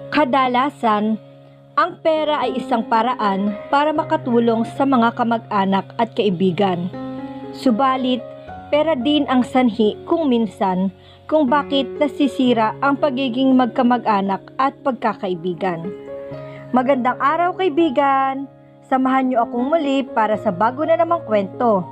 Kadalasan, ang pera ay isang paraan para makatulong sa mga kamag-anak at kaibigan. Subalit, pera din ang sanhi kung minsan kung bakit nasisira ang pagiging magkamag-anak at pagkakaibigan. Magandang araw kaibigan! Samahan niyo akong muli para sa bago na namang kwento.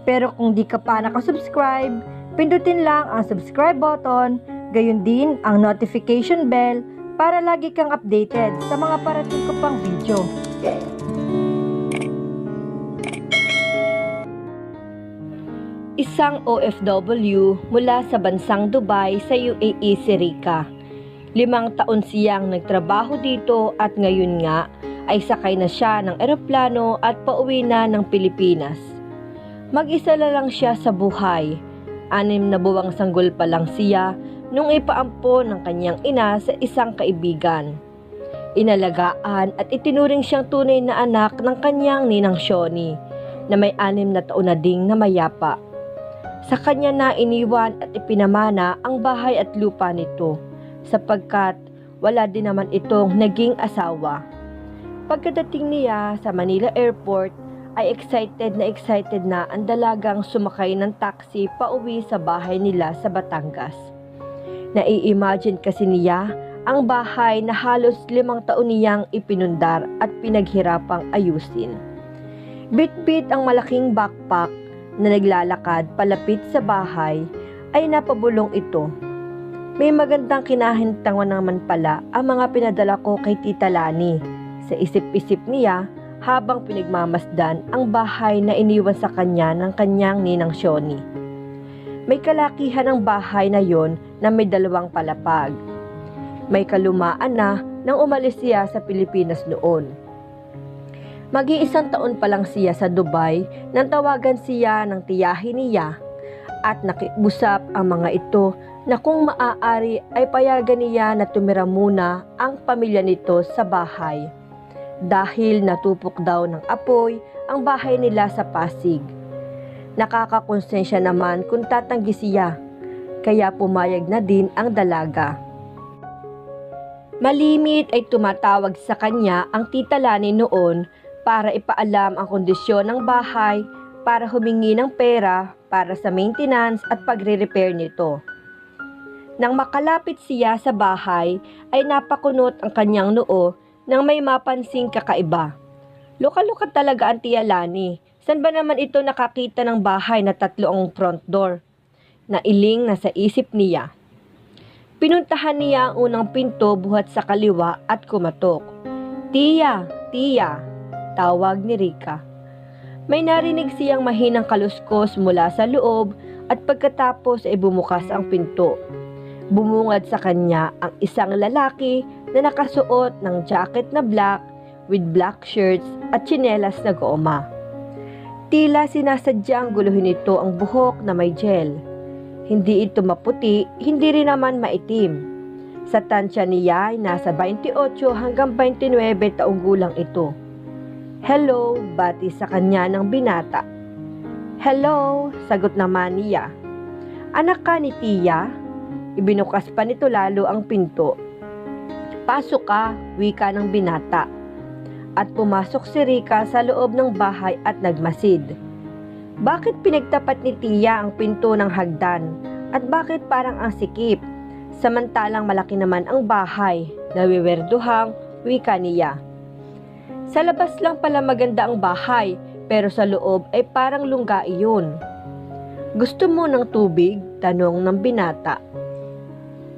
Pero kung di ka pa nakasubscribe, pindutin lang ang subscribe button, gayon din ang notification bell para lagi kang updated sa mga parating ko pang video. Isang OFW mula sa bansang Dubai sa UAE si Rika. 5 taon siyang nagtrabaho dito at ngayon nga ay sakay na siya ng eroplano at pauwi na ng Pilipinas. Mag-isa na lang siya sa buhay. 6 na buwang sanggol pa lang siya nung ipaampon ng kanyang ina sa isang kaibigan. Inalagaan at itinuring siyang tunay na anak ng kanyang ninang Shoni na may 6 na taon na ding namayapa. Sa kanya na iniwan at ipinamana ang bahay at lupa nito sapagkat wala din naman itong naging asawa. Pagkadating niya sa Manila Airport ay excited na ang dalagang sumakay ng taxi pauwi sa bahay nila sa Batangas. Nai-imagine kasi niya ang bahay na halos 5 taon niyang ipinundar at pinaghirapang ayusin. Bit-bit ang malaking backpack na naglalakad palapit sa bahay ay napabulong ito. May magandang kinahintangan naman pala ang mga pinadala ko kay Tita Lani. Sa isip-isip niya habang pinagmamasdan ang bahay na iniwan sa kanya ng kanyang ninang Shoni. May kalakihan ang bahay na yon na may 2 palapag. May kalumaan na nang umalis siya sa Pilipinas noon. Mag-1 taon pa lang siya sa Dubai nang tawagan siya ng tiyahin niya at nakiusap ang mga ito na kung maaari ay payagan niya na tumira muna ang pamilya nito sa bahay dahil natupok daw ng apoy ang bahay nila sa Pasig. Nakakakonsensya naman kung tatanggi siya, kaya pumayag na din ang dalaga. Malimit ay tumatawag sa kanya ang Tita Lani noon para ipaalam ang kondisyon ng bahay para humingi ng pera para sa maintenance at pagre-repair nito. Nang makalapit siya sa bahay ay napakunot ang kanyang noo nang may mapansing kakaiba. Luka-luka talaga ang Tia Lani. San ba naman ito nakakita ng bahay na 3 ang front door? Nailing na sa isip niya. Pinuntahan niya ang unang pinto buhat sa kaliwa at kumatok. Tia! Tia! Tawag ni Rika. May narinig siyang mahinang kaluskos mula sa loob at pagkatapos ay bumukas ang pinto. Bumungad sa kanya ang isang lalaki na nakasuot ng jacket na black with black shirts at tsinelas na goma. Tila sinasadya ang guluhin nito ang buhok na may gel. Hindi ito maputi, hindi rin naman maitim. Sa tansya niya ay nasa 28 hanggang 29 taong gulang ito. Hello, bati sa kanya ng binata. Hello, sagot naman niya. Anak ka ni Tia? Ibinukas pa nito lalo ang pinto. Pasok ka, wika ng binata. At pumasok si Rika sa loob ng bahay at nagmasid. Bakit pinagtapat ni Tia ang pinto ng hagdan? At bakit parang ang sikip? Samantalang malaki naman ang bahay, nawiwerduhang wika niya. Sa labas lang pala maganda ang bahay, pero sa loob ay parang lungga iyon. Gusto mo ng tubig? Tanong ng binata.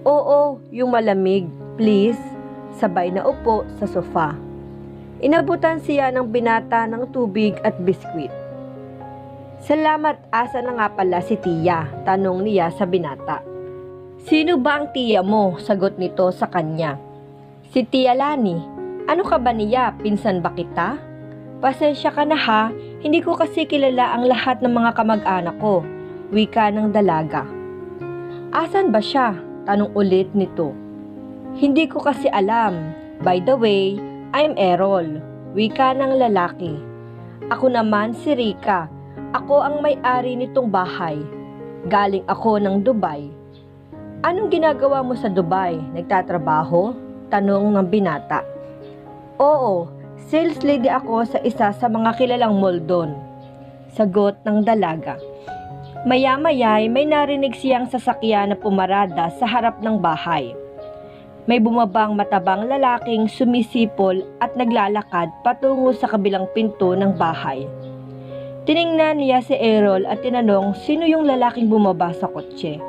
Oo, yung malamig, please. Sabay na upo sa sofa. Inabutan siya ng binata ng tubig at biskwit. Salamat, asa na nga pala si Tia? Tanong niya sa binata. Sino ba ang tiya mo? Sagot nito sa kanya. Si Tia Lani. Ano ka ba niya? Pinsan ba kita? Pasensya ka na ha, hindi ko kasi kilala ang lahat ng mga kamag-anak ko. Wika ng dalaga. Asan ba siya? Tanong ulit nito. Hindi ko kasi alam. By the way, I'm Errol. Wika ng lalaki. Ako naman si Rika. Ako ang may-ari nitong bahay. Galing ako ng Dubai. Anong ginagawa mo sa Dubai? Nagtatrabaho? Tanong ng binata. Oo, sales lady ako sa isa sa mga kilalang mall doon. Sagot ng dalaga. Maya-maya'y may narinig siyang sasakyan na pumarada sa harap ng bahay. May bumabang matabang lalaking sumisipol at naglalakad patungo sa kabilang pinto ng bahay. Tiningnan niya si Errol at tinanong sino yung lalaking bumaba sa kotse.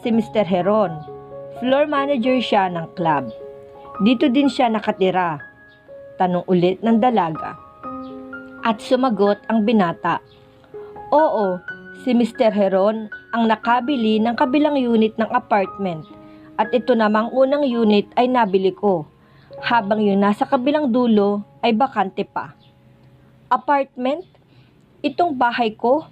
Si Mr. Heron. Floor manager siya ng club. Dito din siya nakatira. Tanong ulit ng dalaga. At sumagot ang binata. Oo, si Mr. Heron ang nakabili ng kabilang unit ng apartment. At ito namang unang unit ay nabili ko. Habang yun nasa kabilang dulo ay bakante pa. Apartment? Itong bahay ko?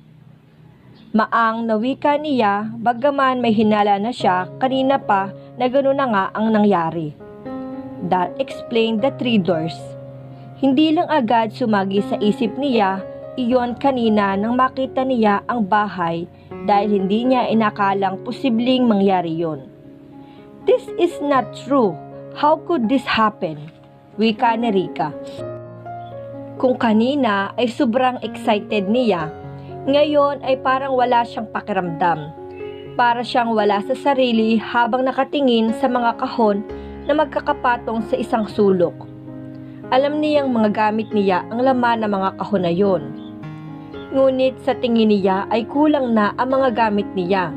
Maang nawika niya bagaman may hinala na siya kanina pa na gano'n na nga ang nangyari. That explained the 3 doors. Hindi lang agad sumagi sa isip niya iyon kanina nang makita niya ang bahay dahil hindi niya inakalang posibleng mangyari yon. This is not true. How could this happen? Wika ni Rika. Kung kanina ay sobrang excited niya, ngayon ay parang wala siyang pakiramdam. Para siyang wala sa sarili habang nakatingin sa mga kahon na magkakapatong sa isang sulok. Alam niyang mga gamit niya ang laman ng mga kahon na yon. Ngunit sa tingin niya ay kulang na ang mga gamit niya.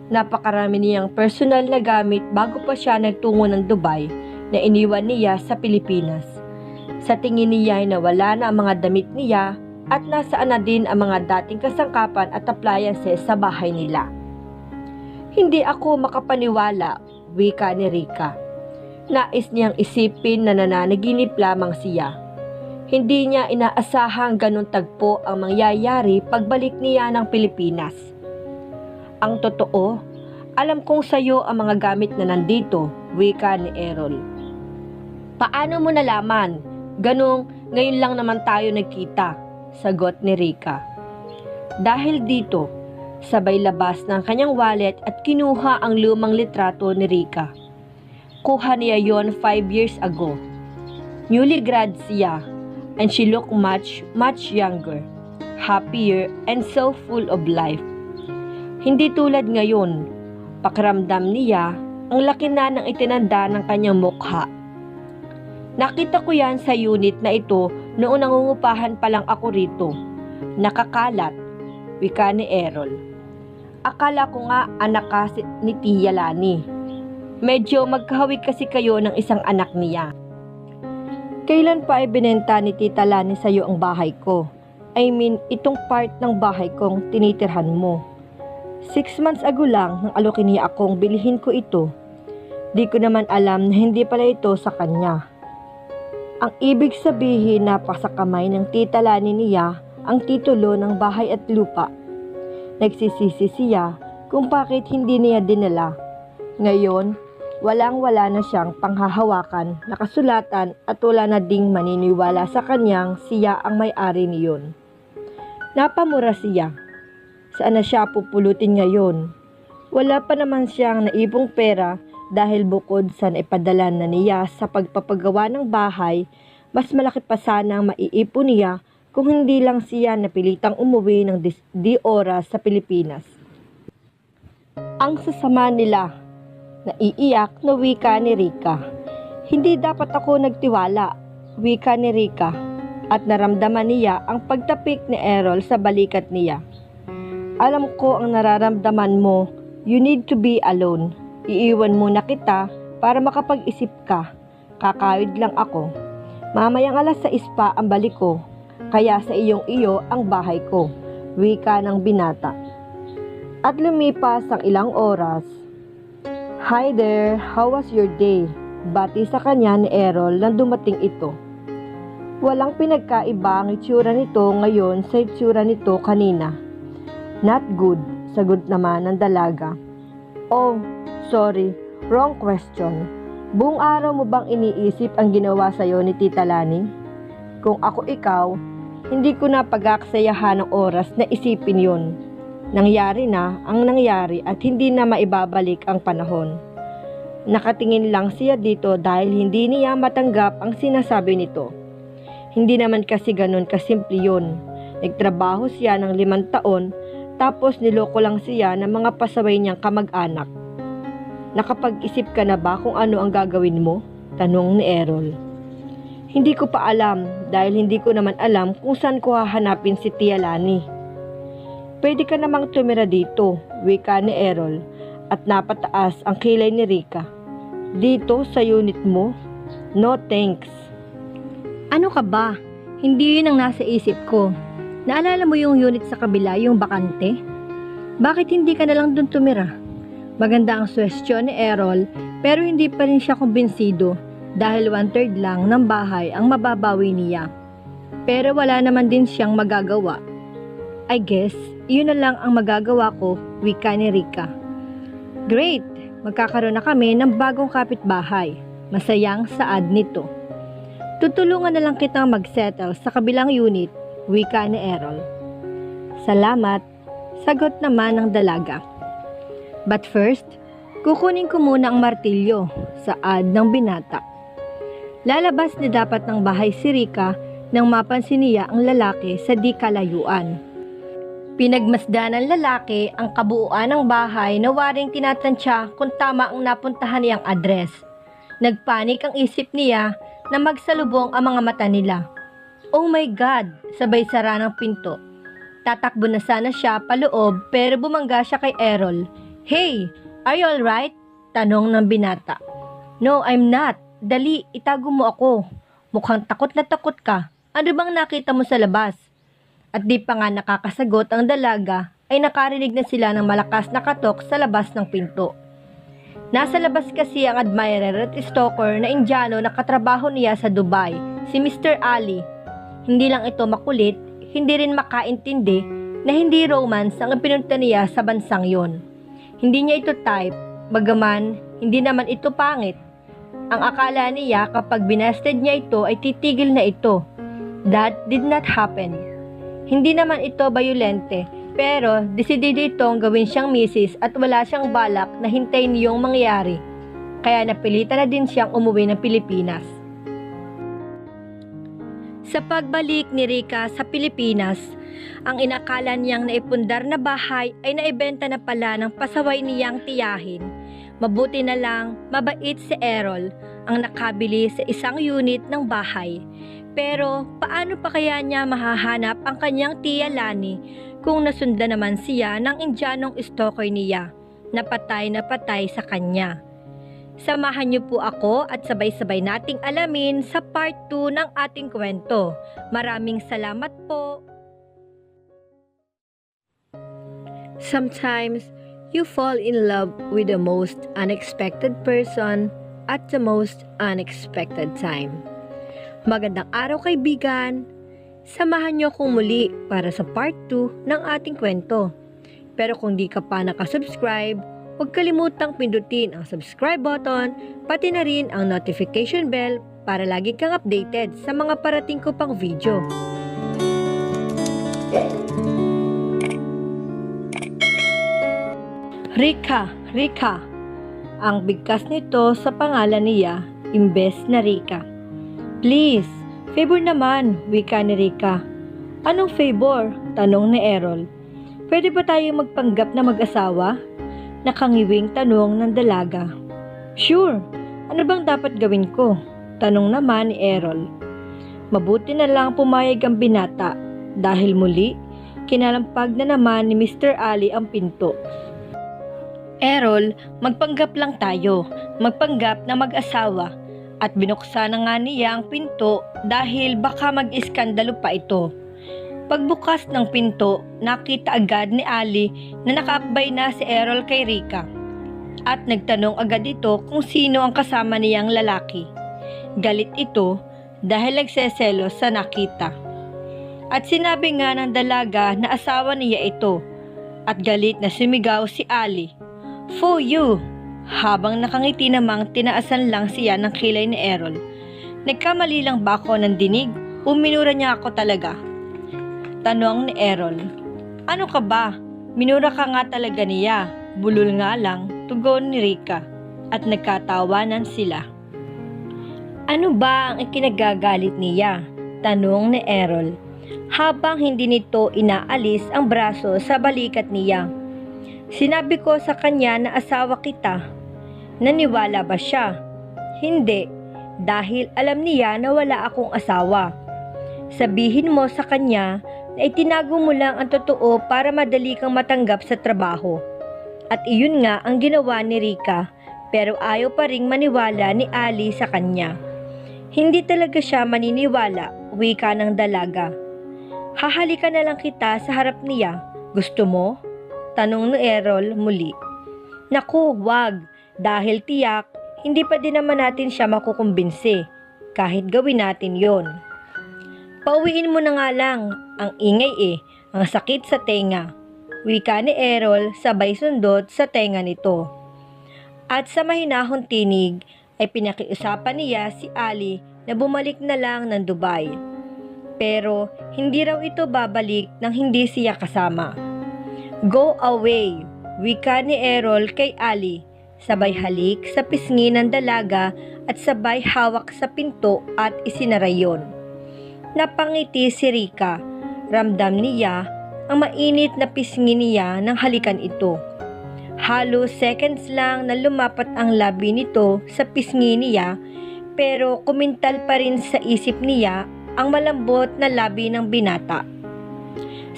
Napakarami niyang personal na gamit bago pa siya nagtungo ng Dubai na iniwan niya sa Pilipinas. Sa tingin niya ay nawala na ang mga damit niya at nasaan na din ang mga dating kasangkapan at appliances sa bahay nila. Hindi ako makapaniwala, wika ni Rika. Nais niyang isipin na nananaginip lamang siya. Hindi niya inaasahang ganun tagpo ang mangyayari pagbalik niya ng Pilipinas. Ang totoo, alam kong sayo ang mga gamit na nandito, wika ni Errol. Paano mo nalaman? Ganong ngayon lang naman tayo nagkita, sagot ni Rika. Dahil dito, sabay labas ng kanyang wallet at kinuha ang lumang litrato ni Rika. Kuha niya yon 5 years ago. Newly grad siya and she looked much younger, happier and so full of life. Hindi tulad ngayon, pakiramdam niya ang laki na ng itinanda ng kanyang mukha. Nakita ko yan sa unit na ito noong nangungupahan pa lang ako rito. Nakakalat, wika ni Errol. Akala ko nga anak ka ni Tia Lani. Medyo magkahawig kasi kayo ng isang anak niya. Kailan pa ibinenta ni Tita Lani sa'yo ang bahay ko? I mean, itong part ng bahay kong tinitirhan mo. 6 months ago lang nang alokin niya akong bilhin ko ito. Di ko naman alam na hindi pala ito sa kanya. Ang ibig sabihin na pasakamay ng Tita Lani niya ang titulo ng bahay at lupa. Nagsisisi siya kung bakit hindi niya dinala. Ngayon, walang-wala na siyang panghahawakan, nakasulatan at wala na ding maniniwala sa kanyang siya ang may-ari niyon. Napamura siya. Saan na siya pupulutin ngayon? Wala pa naman siyang naipong pera dahil bukod sa naipadala na niya sa pagpapagawa ng bahay, mas malaki pa sana ang maiipon niya kung hindi lang siya napilitang umuwi ng di oras sa Pilipinas. Ang sasama nila, naiiyak na wika ni Rika. Hindi dapat ako nagtiwala, wika ni Rika, at naramdaman niya ang pagtapik ni Errol sa balikat niya. Alam ko ang nararamdaman mo, you need to be alone. Iiwan muna kita para makapag-isip ka. Kakawid lang ako. Mamayang 6:00 pa ang balik ko, kaya sa iyo ang bahay ko, wika ng binata. At lumipas ang ilang oras. Hi there, how was your day? Bati sa kanya ni Errol nang dumating ito. Walang pinagkaiba ang itsura nito ngayon sa itsura nito kanina. Not good, sagot naman ng dalaga. Oh, sorry, wrong question. Buong araw mo bang iniisip ang ginawa sa'yo ni Tita Lani? Kung ako ikaw, hindi ko na pag-aaksayahan ng oras na isipin yon. Nangyari na ang nangyari at hindi na maibabalik ang panahon. Nakatingin lang siya dito dahil hindi niya matanggap ang sinasabi nito. Hindi naman kasi ganun kasimple yun. Nagtrabaho siya ng 5 taon tapos niloko lang siya ng mga pasaway niyang kamag-anak. Nakapag-isip ka na ba kung ano ang gagawin mo? Tanong ni Errol. Hindi ko pa alam dahil hindi ko naman alam kung saan ko hahanapin si Tia Lani. Pwede ka namang tumira dito, wika ni Errol at napataas ang kilay ni Rika. Dito sa unit mo? No thanks. Ano ka ba? Hindi yun ang nasa isip ko. Naalala mo yung unit sa kabila, yung bakante? Bakit hindi ka na lang dun tumira? Maganda ang suwestyon ni Errol pero hindi pa rin siya kumbinsido dahil 1/3 lang ng bahay ang mababawi niya. Pero wala naman din siyang magagawa. I guess, yun na lang ang magagawa ko, wika ni Rika. Great! Magkakaroon na kami ng bagong kapitbahay. Masayang saad nito. Tutulungan na lang kitang mag-settle sa kabilang unit, wika ni Errol. Salamat, sagot naman ng dalaga. But first, kukunin ko muna ang martilyo, saad ng binata. Lalabas na dapat ng bahay si Rika nang mapansin niya ang lalaki sa di kalayuan. Pinagmasdan ng lalaki ang kabuuan ng bahay na waring tinatansya kung tama ang napuntahan niyang address. Nagpanik ang isip niya na magsalubong ang mga mata nila. Oh my God! Sabay sara ng pinto. Tatakbo na sana siya paloob pero bumangga siya kay Errol. Hey! Are you alright? Tanong ng binata. No, I'm not. Dali, itago mo ako. Mukhang takot na takot ka. Ano bang nakita mo sa labas? At di pa nga nakakasagot ang dalaga ay nakarinig na sila ng malakas na katok sa labas ng pinto. Nasa labas kasi ang admirer at stalker na Indiano na katrabaho niya sa Dubai, si Mr. Ali. Hindi lang ito makulit, hindi rin makaintindi na hindi romance ang pinunta niya sa bansang yon. Hindi niya ito type, bagaman hindi naman ito pangit. Ang akala niya kapag binasted niya ito ay titigil na ito. That did not happen. Hindi naman ito bayolente, pero desidido itong gawin siyang misis at wala siyang balak na hintayin yung mangyari. Kaya napilitan na din siyang umuwi ng Pilipinas. Sa pagbalik ni Rika sa Pilipinas, ang inakala niyang naipundar na bahay ay naibenta na pala ng pasaway niyang tiyahin. Mabuti na lang, mabait si Errol ang nakabili sa isang unit ng bahay. Pero paano pa kaya niya mahahanap ang kanyang Tia Lani kung nasundan naman siya ng Indianong stalker niya na patay sa kanya? Samahan niyo po ako at sabay-sabay nating alamin sa part 2 ng ating kwento. Maraming salamat po! Sometimes, you fall in love with the most unexpected person at the most unexpected time. Magandang araw kaibigan! Samahan niyo akong muli para sa part 2 ng ating kwento. Pero kung di ka pa nakasubscribe, huwag kalimutang pindutin ang subscribe button, pati na rin ang notification bell para lagi kang updated sa mga parating ko pang video. Rika. Ang bigkas nito sa pangalan niya, imbes na Rika. Please, favor naman, wika ni Rika. Anong favor? Tanong ni Errol. Pwede ba tayo magpanggap na mag-asawa? Nakangiwing tanong ng dalaga. Sure, ano bang dapat gawin ko? Tanong naman ni Errol. Mabuti na lang pumayag ang binata dahil muli, kinalampag na naman ni Mr. Ali ang pinto. Errol, magpanggap lang tayo, magpanggap na mag-asawa at binuksan na nga niya ang pinto dahil baka mag-iskandalo pa ito. Pagbukas ng pinto, nakita agad ni Ali na nakaakbay na si Errol kay Rika at nagtanong agad ito kung sino ang kasama niyang lalaki. Galit ito dahil nagseselos sa nakita. At sinabi nga ng dalaga na asawa niya ito at galit na sumigaw si Ali. For you! Habang nakangiti namang tinaasan lang siya ng kilay ni Errol. Nagkamali lang ba ako ng dinig o minura niya ako talaga? Tanong ni Errol. Ano ka ba? Minura ka nga talaga niya. Bulol nga lang, tugon ni Rika. at nagkatawanan sila. Ano ba ang ikinagagalit niya? Tanong ni Errol habang hindi nito inaalis ang braso sa balikat niya. Sinabi ko sa kanya na asawa kita. Naniwala ba siya? Hindi, dahil alam niya na wala akong asawa. Sabihin mo sa kanya na itinago mo lang ang totoo para madali kang matanggap sa trabaho. At iyon nga ang ginawa ni Rika, pero ayaw pa ring maniwala ni Ali sa kanya. Hindi talaga siya maniniwala, wika ng dalaga. Hahalikan na lang kita sa harap niya. Gusto mo? Tanong ni Errol muli. Naku, wag. Dahil tiyak, hindi pa din naman natin siya makukumbinsi. Kahit gawin natin yon. Pauwiin mo na nga lang. Ang ingay ang sakit sa tenga. Wika ni Errol sabay sundot sa tenga nito. At sa mahinahong tinig ay pinakiusapan niya si Ali na bumalik na lang ng Dubai. Pero hindi raw ito babalik nang hindi siya kasama. Go away, wika ni Errol kay Ali, sabay halik sa pisngi ng dalaga at sabay hawak sa pinto at isinara yon. Napangiti si Rika, ramdam niya ang mainit na pisngi niya nang halikan ito. Halos seconds lang na lumapat ang labi nito sa pisngi niya, pero kumintal pa rin sa isip niya ang malambot na labi ng binata.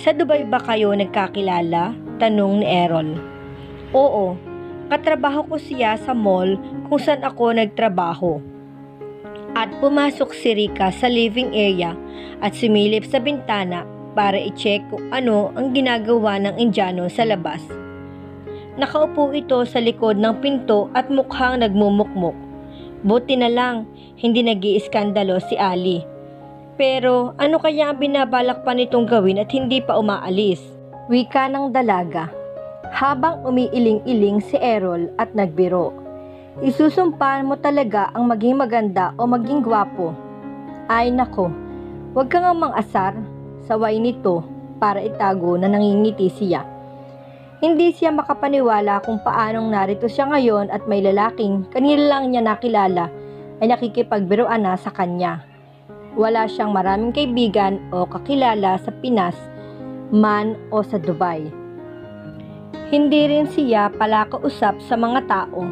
Sa Dubai ba kayo nagkakilala? Tanong ni Errol. Oo, katrabaho ko siya sa mall kung saan ako nagtrabaho. At pumasok si Rika sa living area at sumilip sa bintana para i-check kung ano ang ginagawa ng Indiano sa labas. Nakaupo ito sa likod ng pinto at mukhang nagmumukmuk. Buti na lang, hindi nag-iiskandalo si Ali. Pero ano kaya ang binabalak pa nitong gawin at hindi pa umaalis? Wika ng dalaga. Habang umiiling-iling si Errol at nagbiro. Isusumpahan mo talaga ang maging maganda o maging gwapo. Ay nako, huwag ka nga mang-asar. Saway nito para itago na nangingiti siya. Hindi siya makapaniwala kung paanong narito siya ngayon at may lalaking kanila lang niya nakilala ay nakikipagbiruan na sa kanya. Wala siyang maraming kaibigan o kakilala sa Pinas man o sa Dubai. Hindi rin siya pala kausap sa mga tao,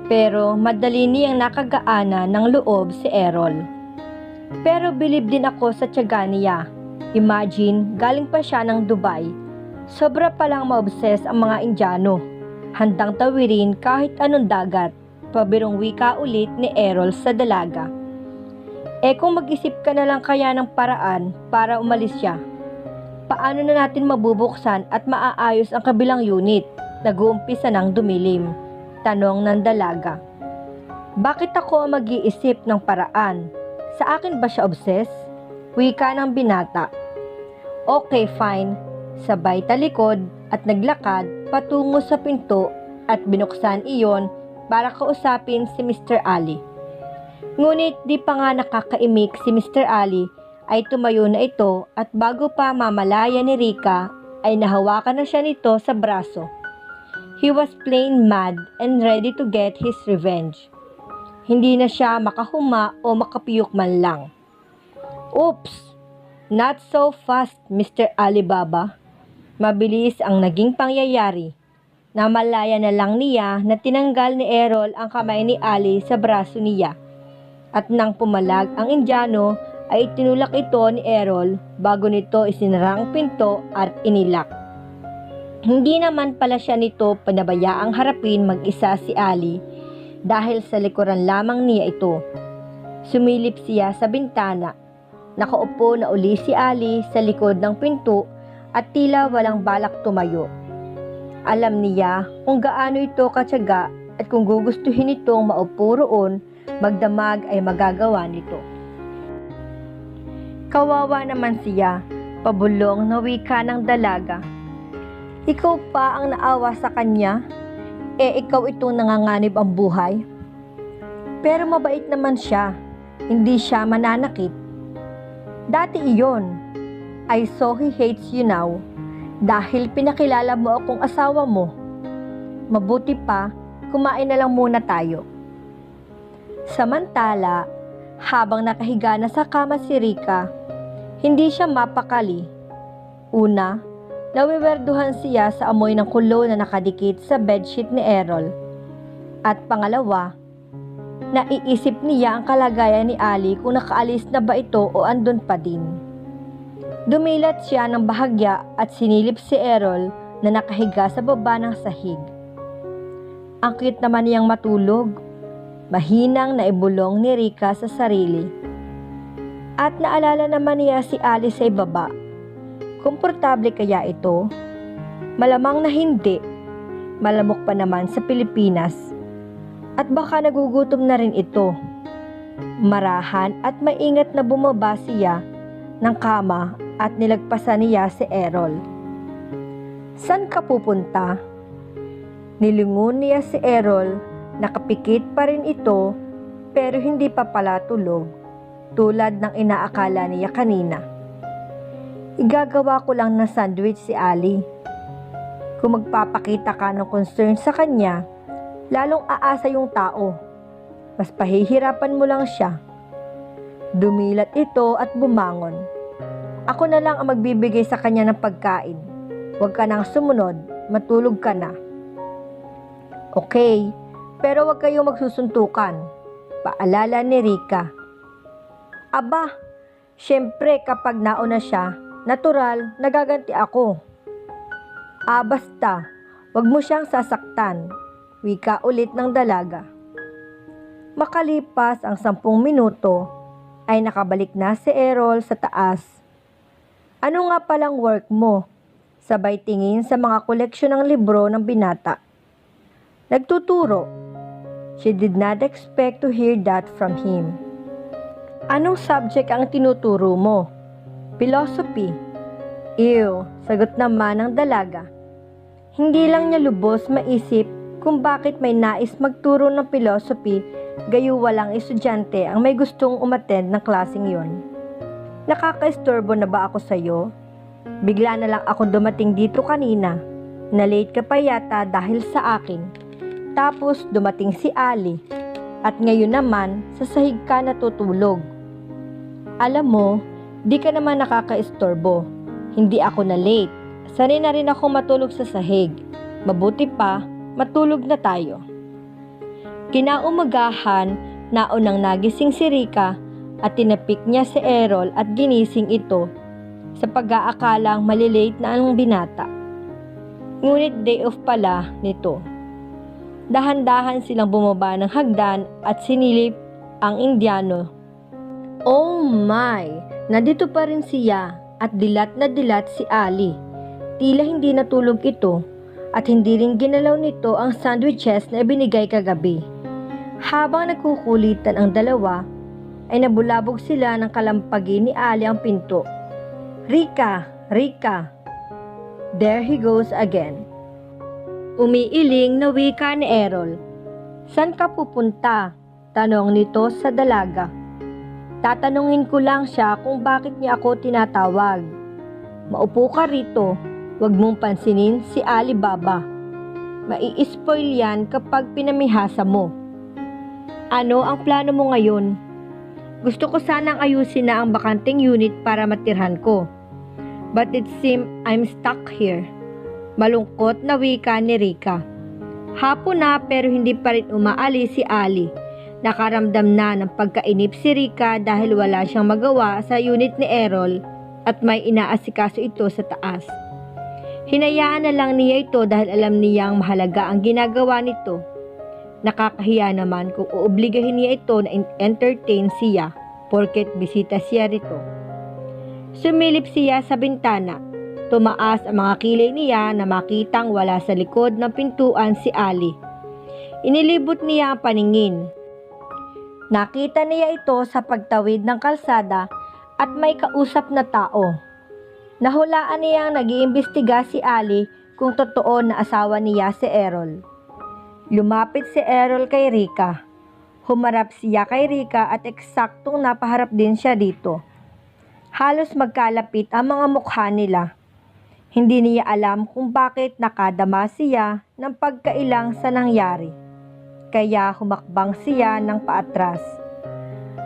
pero madali niyang nakagaana ng loob si Errol. Pero bilib din ako sa tiyaga niya. Imagine, galing pa siya ng Dubai. Sobra palang ma-obsess ang mga Indiano. Handang tawirin kahit anong dagat. Pabirong wika ulit ni Errol sa dalaga. Kung mag-isip ka na lang kaya ng paraan para umalis siya. Paano na natin mabubuksan at maaayos ang kabilang unit? Nag-uumpisa ng dumilim. Tanong ng dalaga. Bakit ako ang mag-iisip ng paraan? Sa akin ba siya obsess? Wika ng binata. Okay, fine. Sabay talikod at naglakad patungo sa pinto at binuksan iyon para kausapin si Mr. Ali. Ngunit di pa nga nakakaimik si Mr. Ali ay tumayo na ito at bago pa mamalaya ni Rika ay nahawakan na siya nito sa braso. He was plain mad and ready to get his revenge. Hindi na siya makahuma o makapiyok man lang. Oops! Not so fast, Mr. Alibaba. Mabilis ang naging pangyayari. Namalaya na lang niya na tinanggal ni Errol ang kamay ni Ali sa braso niya. At nang pumalag ang Indiano ay tinulak ito ni Errol bago nito isinara ang pinto at inilak. Hindi naman pala siya nito panabayaang harapin mag-isa si Ali dahil sa likuran lamang niya ito. Sumilip siya sa bintana. Nakaupo na uli si Ali sa likod ng pinto at tila walang balak tumayo. Alam niya kung gaano ito katyaga at kung gugustuhin itong maupo roon, magdamag ay magagawa nito. Kawawa naman siya, pabulong na wika ng dalaga. Ikaw pa ang naawa sa kanya? Ikaw itong nanganganib ang buhay? Pero mabait naman siya, hindi siya mananakit. Dati iyon. I saw he hates you now dahil pinakilala mo akong asawa mo. Mabuti pa kumain na lang muna tayo. Samantala, habang nakahiga na sa kama si Rika, hindi siya mapakali. Una, nawiwerduhan siya sa amoy ng kulo na nakadikit sa bedsheet ni Errol. At pangalawa, naiisip niya ang kalagayan ni Ali kung nakaalis na ba ito o andun pa din. Dumilat siya ng bahagya at sinilip si Errol na nakahiga sa baba ng sahig. Ang cute naman niyang matulog. Mahinang naibulong ni Rika sa sarili. At naalala naman niya si Ali sa ibaba. Komportable kaya ito? Malamang na hindi. Malamok pa naman sa Pilipinas. At baka nagugutom na rin ito. Marahan at maingat na bumaba siya ng kama at nilagpasan niya si Errol. San ka pupunta? Nilingon niya si Errol. Nakapikit pa rin ito pero hindi pa pala tulog tulad ng inaakala niya kanina. Igagawa ko lang ng sandwich si Ali. Kung magpapakita ka ng concern sa kanya, lalong aasa yung tao. Mas pahihirapan mo lang siya. Dumilat ito at bumangon. Ako na lang ang magbibigay sa kanya ng pagkain. Huwag ka nang sumunod, matulog ka na. Okay. Pero huwag kayong magsusuntukan, paalala ni Rika. Aba, syempre kapag nauna siya, natural, nagaganti ako. Basta, huwag mo siyang sasaktan, wika ulit ng dalaga. Makalipas ang 10 minuto, ay nakabalik na si Errol sa taas. Ano nga palang work mo? Sabay tingin sa mga koleksyon ng libro ng binata. Nagtuturo. She did not expect to hear that from him. Anong subject ang tinuturo mo? Philosophy. Ew, sagot naman ng dalaga. Hindi lang niya lubos maisip kung bakit may nais magturo ng philosophy gayo walang estudyante ang may gustong umattend ng klaseng yon. Nakakaistorbo na ba ako sa'yo? Bigla na lang ako dumating dito kanina. Na-late ka pa yata dahil sa akin. Tapos dumating si Ali at ngayon naman sa sahig ka natutulog. Alam mo, di ka naman nakakaistorbo. Hindi ako na late. Sanay na rin ako matulog sa sahig. Mabuti pa, matulog na tayo. Kinaumagahan, naunang nagising si Rika at tinapik niya si Errol at ginising ito sa pag-aakalang malilate na ang binata. Ngunit day off pala nito. Dahan-dahan silang bumaba ng hagdan at sinilip ang Indiano. Oh my! Nandito pa rin siya at dilat na dilat si Ali. Tila hindi natulog ito at hindi rin ginalaw nito ang sandwiches na ibinigay kagabi. Habang nagkukulitan ang dalawa, ay nabulabog sila ng kalampagi ni Ali ang pinto. Rika! Rika! There he goes again. Umiiling na wika ni Errol. San ka pupunta? Tanong nito sa dalaga. Tatanungin ko lang siya kung bakit niya ako tinatawag. Maupo ka rito. Huwag mong pansinin si Alibaba. Mai-spoil yan kapag pinamihasa mo. Ano ang plano mo ngayon? Gusto ko sanang ayusin na ang bakanting unit para matirhan ko. But it seems I'm stuck here. Malungkot na wika ni Rika. Hapon na pero hindi pa rin umaalis si Ali. Nakaramdam na ng pagkainip si Rika dahil wala siyang magawa sa unit ni Errol at may inaasikaso ito sa taas. Hinayaan na lang niya ito dahil alam niyang mahalaga ang ginagawa nito. Nakakahiya naman kung uobligahin niya ito na entertain siya porket bisita siya rito. Sumilip siya sa bintana. Tumaas ang mga kilay niya na makitang wala sa likod ng pintuan si Ali. Inilibot niya ang paningin. Nakita niya ito sa pagtawid ng kalsada at may kausap na tao. Nahulaan niyang nag-iimbestiga si Ali kung totoo na asawa niya si Errol. Lumapit si Errol kay Rika. Humarap siya kay Rika at eksaktong napaharap din siya dito. Halos magkalapit ang mga mukha nila. Hindi niya alam kung bakit nakadama siya ng pagkailang sa nangyari. kaya humakbang siya ng paatras.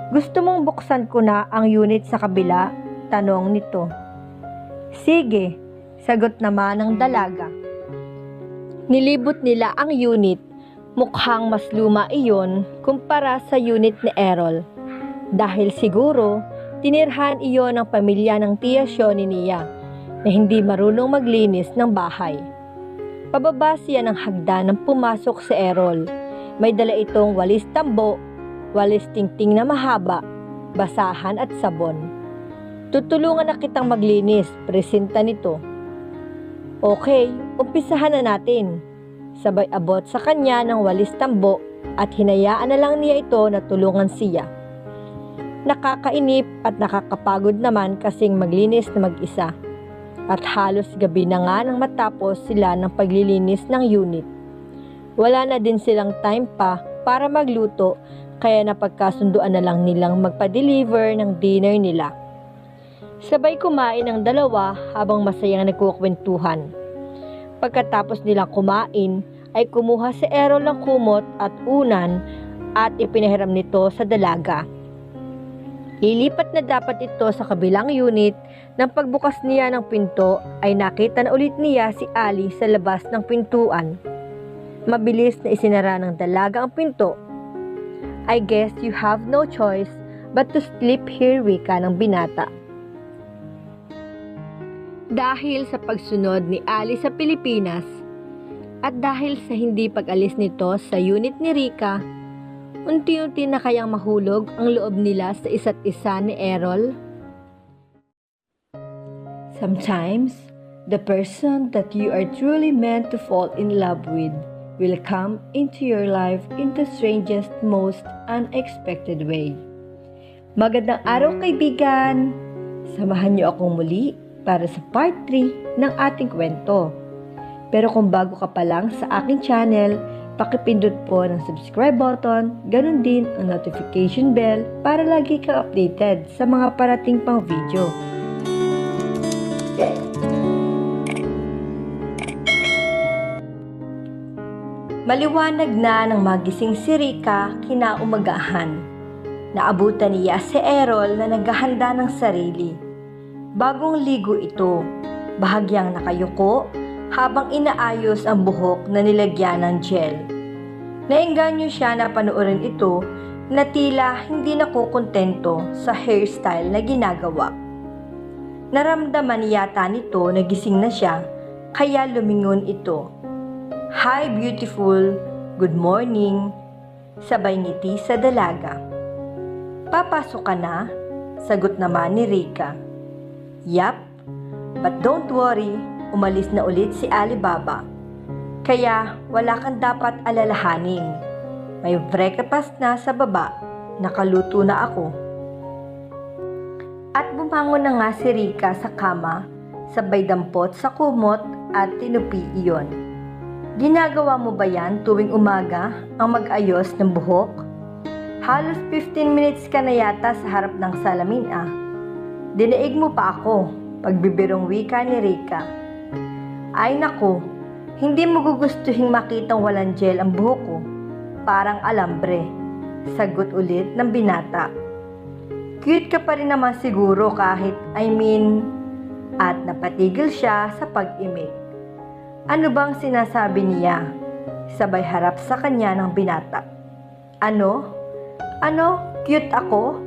Gusto mong buksan ko na ang unit sa kabila? Tanong nito. Sige, sagot naman ng dalaga. Nilibot nila ang unit. Mukhang mas luma iyon kumpara sa unit ni Errol. Dahil siguro, tinirhan iyon ng pamilya ng tiya Shoni niya na hindi marunong maglinis ng bahay. Pababa siya ng hagdan nang pumasok si Errol. May dala itong walis tambo, walis tingting na mahaba, basahan at sabon. Tutulungan na kitang maglinis, presenta nito. Okay, umpisahan na natin. Sabay abot sa kanya ng walis tambo at hinayaan na lang niya ito na tulungan siya. Nakakainip at nakakapagod naman kasing maglinis na mag-isa. At halos gabi na nga nang matapos sila ng paglilinis ng unit. Wala na din silang time pa para magluto kaya napagkasunduan na lang nilang magpa-deliver ng dinner nila. Sabay kumain ang dalawa habang masayang nagkukwentuhan. Pagkatapos nilang kumain ay kumuha si Errol ng kumot at unan at ipinahiram nito sa dalaga. Lilipat na dapat ito sa kabilang unit. Nang pagbukas niya ng pinto ay nakita na ulit niya si Ali sa labas ng pintuan. Mabilis na isinara ng dalaga ang pinto. I guess you have no choice but to sleep here, wika ng binata. Dahil sa pagsunod ni Ali sa Pilipinas at dahil sa hindi pag-alis nito sa unit ni Rika, unti-unti na kayang mahulog ang loob nila sa isa't isa ni Errol. Sometimes, the person that you are truly meant to fall in love with will come into your life in the strangest, most unexpected way. Magandang araw, kaibigan! Samahan niyo akong muli para sa part 3 ng ating kwento. Pero kung bago ka pa lang sa aking channel, pakipindot po ng subscribe button, ganun din ang notification bell para lagi kang updated sa mga parating pang video. Maliwanag na nang magising si Rika kinaumagahan. Naabutan niya si Errol na naghahanda ng sarili. Bagong ligo ito, bahagyang nakayuko habang inaayos ang buhok na nilagyan ng gel. Naengganyo siya na panoorin ito na tila hindi nakukontento sa hairstyle na ginagawa. Naramdaman yata nito na gising na siya kaya lumingon ito. Hi beautiful, good morning, sabay ngiti sa dalaga. Papasok ka na? Sagot naman ni Rika. Yap, but don't worry, umalis na ulit si Alibaba. Kaya wala kang dapat alalahanin. May breakfast na sa baba, nakaluto na ako. At bumangon na nga si Rika sa kama, sabay dampot sa kumot at tinupi iyon. Ginagawa mo ba yan tuwing umaga ang mag-ayos ng buhok? Halos 15 minutes ka na yata sa harap ng salamin ah. Dinaig mo pa ako, pagbibirong wika ni Rika. Ay naku, hindi mo gugustuhin makitang walang gel ang buhok ko. Parang alambre, sagot ulit ng binata. Cute ka pa rin naman siguro kahit, at napatigil siya sa pag-imik. Ano bang sinasabi niya? Sabay harap sa kanya ng binata. Ano? Ano? Cute ako?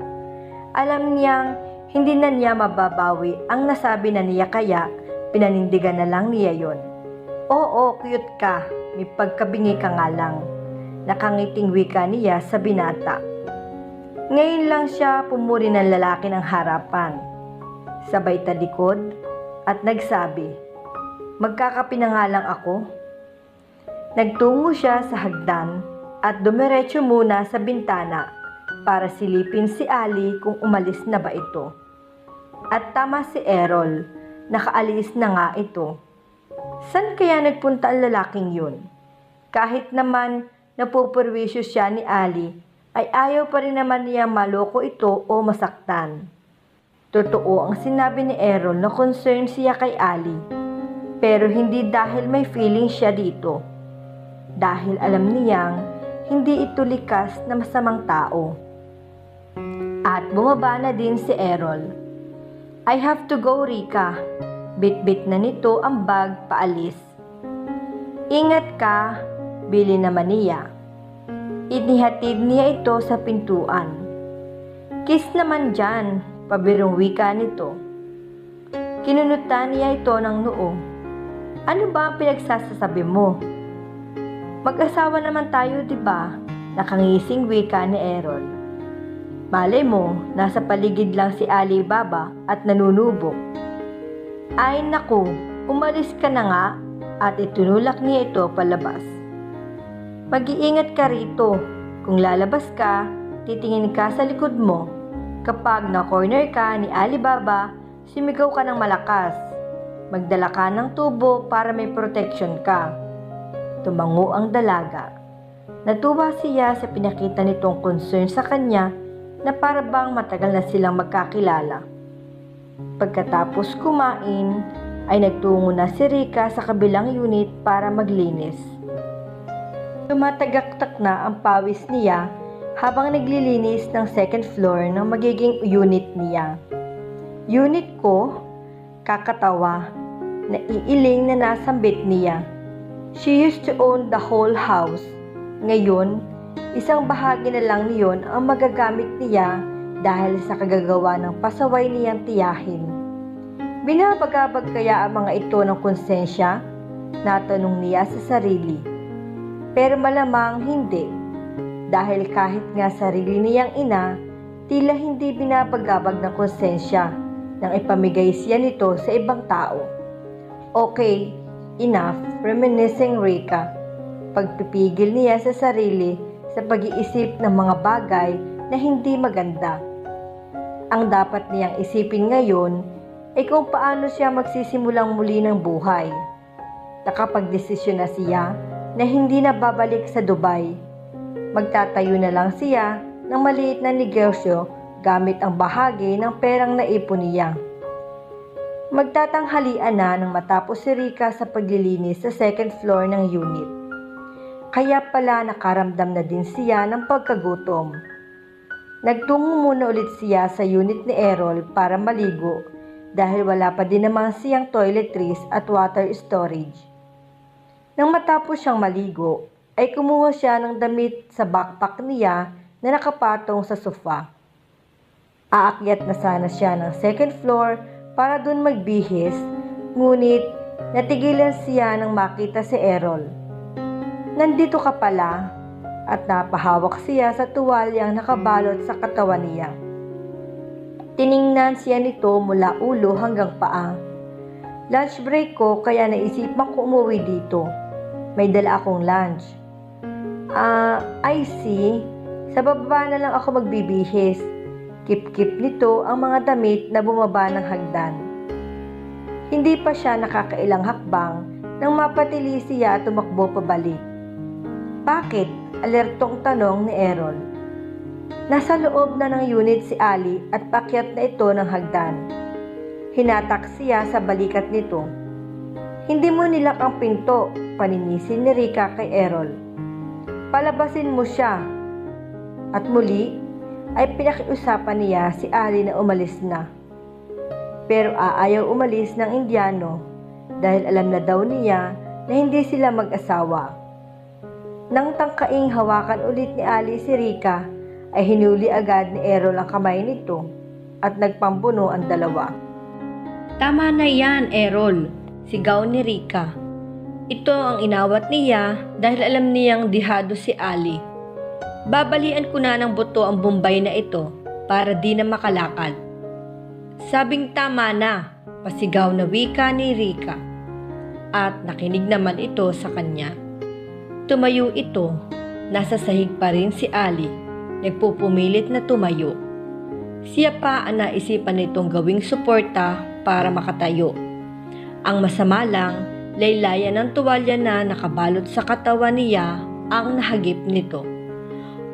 Alam niyang hindi na niya mababawi ang nasabi na niya kaya pinanindigan na lang niya yon. Oo, cute ka. May pagkabingi ka nga lang. Nakangiting wika niya sa binata. Ngayon lang siya pumuri ng lalaki ng harapan. Sabay talikod at nagsabi, magkakape na nga lang ako. Nagtungo siya sa hagdan at dumiretso muna sa bintana para silipin si Ali kung umalis na ba ito. At tama si Errol, nakaalis na nga ito. San kaya nagpunta ang lalaking yun? Kahit naman napupurwisyo siya ni Ali, ay ayaw pa rin naman niya maloko ito o masaktan. Totoo ang sinabi ni Errol na concern siya kay Ali. Pero hindi dahil may feeling siya dito. Dahil alam niyang hindi ito likas na masamang tao. At bumaba na din si Errol. I have to go, Rika. Bit-bit na nito ang bag paalis. Ingat ka, bili naman niya. Inihatid niya ito sa pintuan. Kiss naman dyan, pabirong wika nito. Kinunutan niya ito ng noo. Ano ba ang pinagsasasabi mo? Mag-asawa naman tayo, di ba? Nakangising wika ni Errol. Malay mo, nasa paligid lang si Alibaba at nanunubok. Ay naku, umalis ka na nga, at itinulak niya ito palabas. Mag-iingat ka rito. Kung lalabas ka, titingin ka sa likod mo. Kapag na-corner ka ni Alibaba, sumigaw ka ng malakas. Magdala ka ng tubo para may protection ka. Tumango ang dalaga. Natuwa siya sa pinakita nitong concern sa kanya na para bang matagal na silang magkakilala. Pagkatapos kumain, ay nagtungo na si Rika sa kabilang unit para maglinis. Tumatagaktak na ang pawis niya habang naglilinis ng second floor ng magiging unit niya. Unit ko? Kakatawa. Naiiling na nasambit niya. She used to own the whole house. Ngayon, isang bahagi na lang niyon ang magagamit niya dahil sa kagagawa ng pasaway niyang tiyahin. Binabagabag kaya ang mga ito ng konsensya? Natanong niya sa sarili. Pero malamang hindi. Dahil kahit nga sarili niyang ina, tila hindi binabagabag ng konsensya nang ipamigay siya nito sa ibang tao. Okay, enough reminiscing Rika. Pagpipigil niya sa sarili sa pag-iisip ng mga bagay na hindi maganda. Ang dapat niyang isipin ngayon ay kung paano siya magsisimulang muli ng buhay. Nakapagdesisyon na siya na hindi na babalik sa Dubai. Magtatayo na lang siya ng maliit na negosyo gamit ang bahagi ng perang naipon niya. Magtatanghalian na nang matapos si Rika sa paglilinis sa second floor ng unit. Kaya pala nakaramdam na din siya ng pagkagutom. Nagtungo muna ulit siya sa unit ni Errol para maligo dahil wala pa din naman siyang toiletries at water storage. Nang matapos siyang maligo, ay kumuha siya ng damit sa backpack niya na nakapatong sa sofa. Aakyat na sana siya ng second floor para dun magbihis, ngunit natigilan siya nang makita si Errol. Nandito ka pala, at napahawak siya sa tuwalyang nakabalot sa katawan niya. Tiningnan siya nito mula ulo hanggang paa. Lunch break ko kaya naisipan ko umuwi dito. May dala akong lunch. I see. Sa baba na lang ako magbibihis. Kip-kip nito ang mga damit na bumaba ng hagdan. Hindi pa siya nakakailang hakbang nang mapatili siya at tumakbo pabalik. Bakit? Alertong tanong ni Errol. Nasa loob na ng unit si Ali at pakyat na ito ng hagdan. Hinatak siya sa balikat nito. Hindi mo nilak ang pinto, paninisin ni Rika kay Errol. Palabasin mo siya. At muli ay pinakiusapan niya si Ali na umalis na. Pero aayaw umalis ng Indiano dahil alam na daw niya na hindi sila mag-asawa. Nang tangkaing hawakan ulit ni Ali si Rika, ay hinuli agad ni Errol ang kamay nito at nagpambuno ang dalawa. Tama na yan, Errol, sigaw ni Rika. Ito ang inawat niya dahil alam niyang dihado si Ali. Babalian ko na ng buto ang Bombay na ito para di na makalakad. Sabing tama na, pasigaw na wika ni Rika. At nakinig naman ito sa kanya. Tumayo ito, nasa sahig pa rin si Ali, nagpupumilit na tumayo. Siya pa ang naisipan nitong gawing suporta para makatayo. Ang masama lang, laylayan ng tuwalya na nakabalot sa katawan niya ang nahagip nito.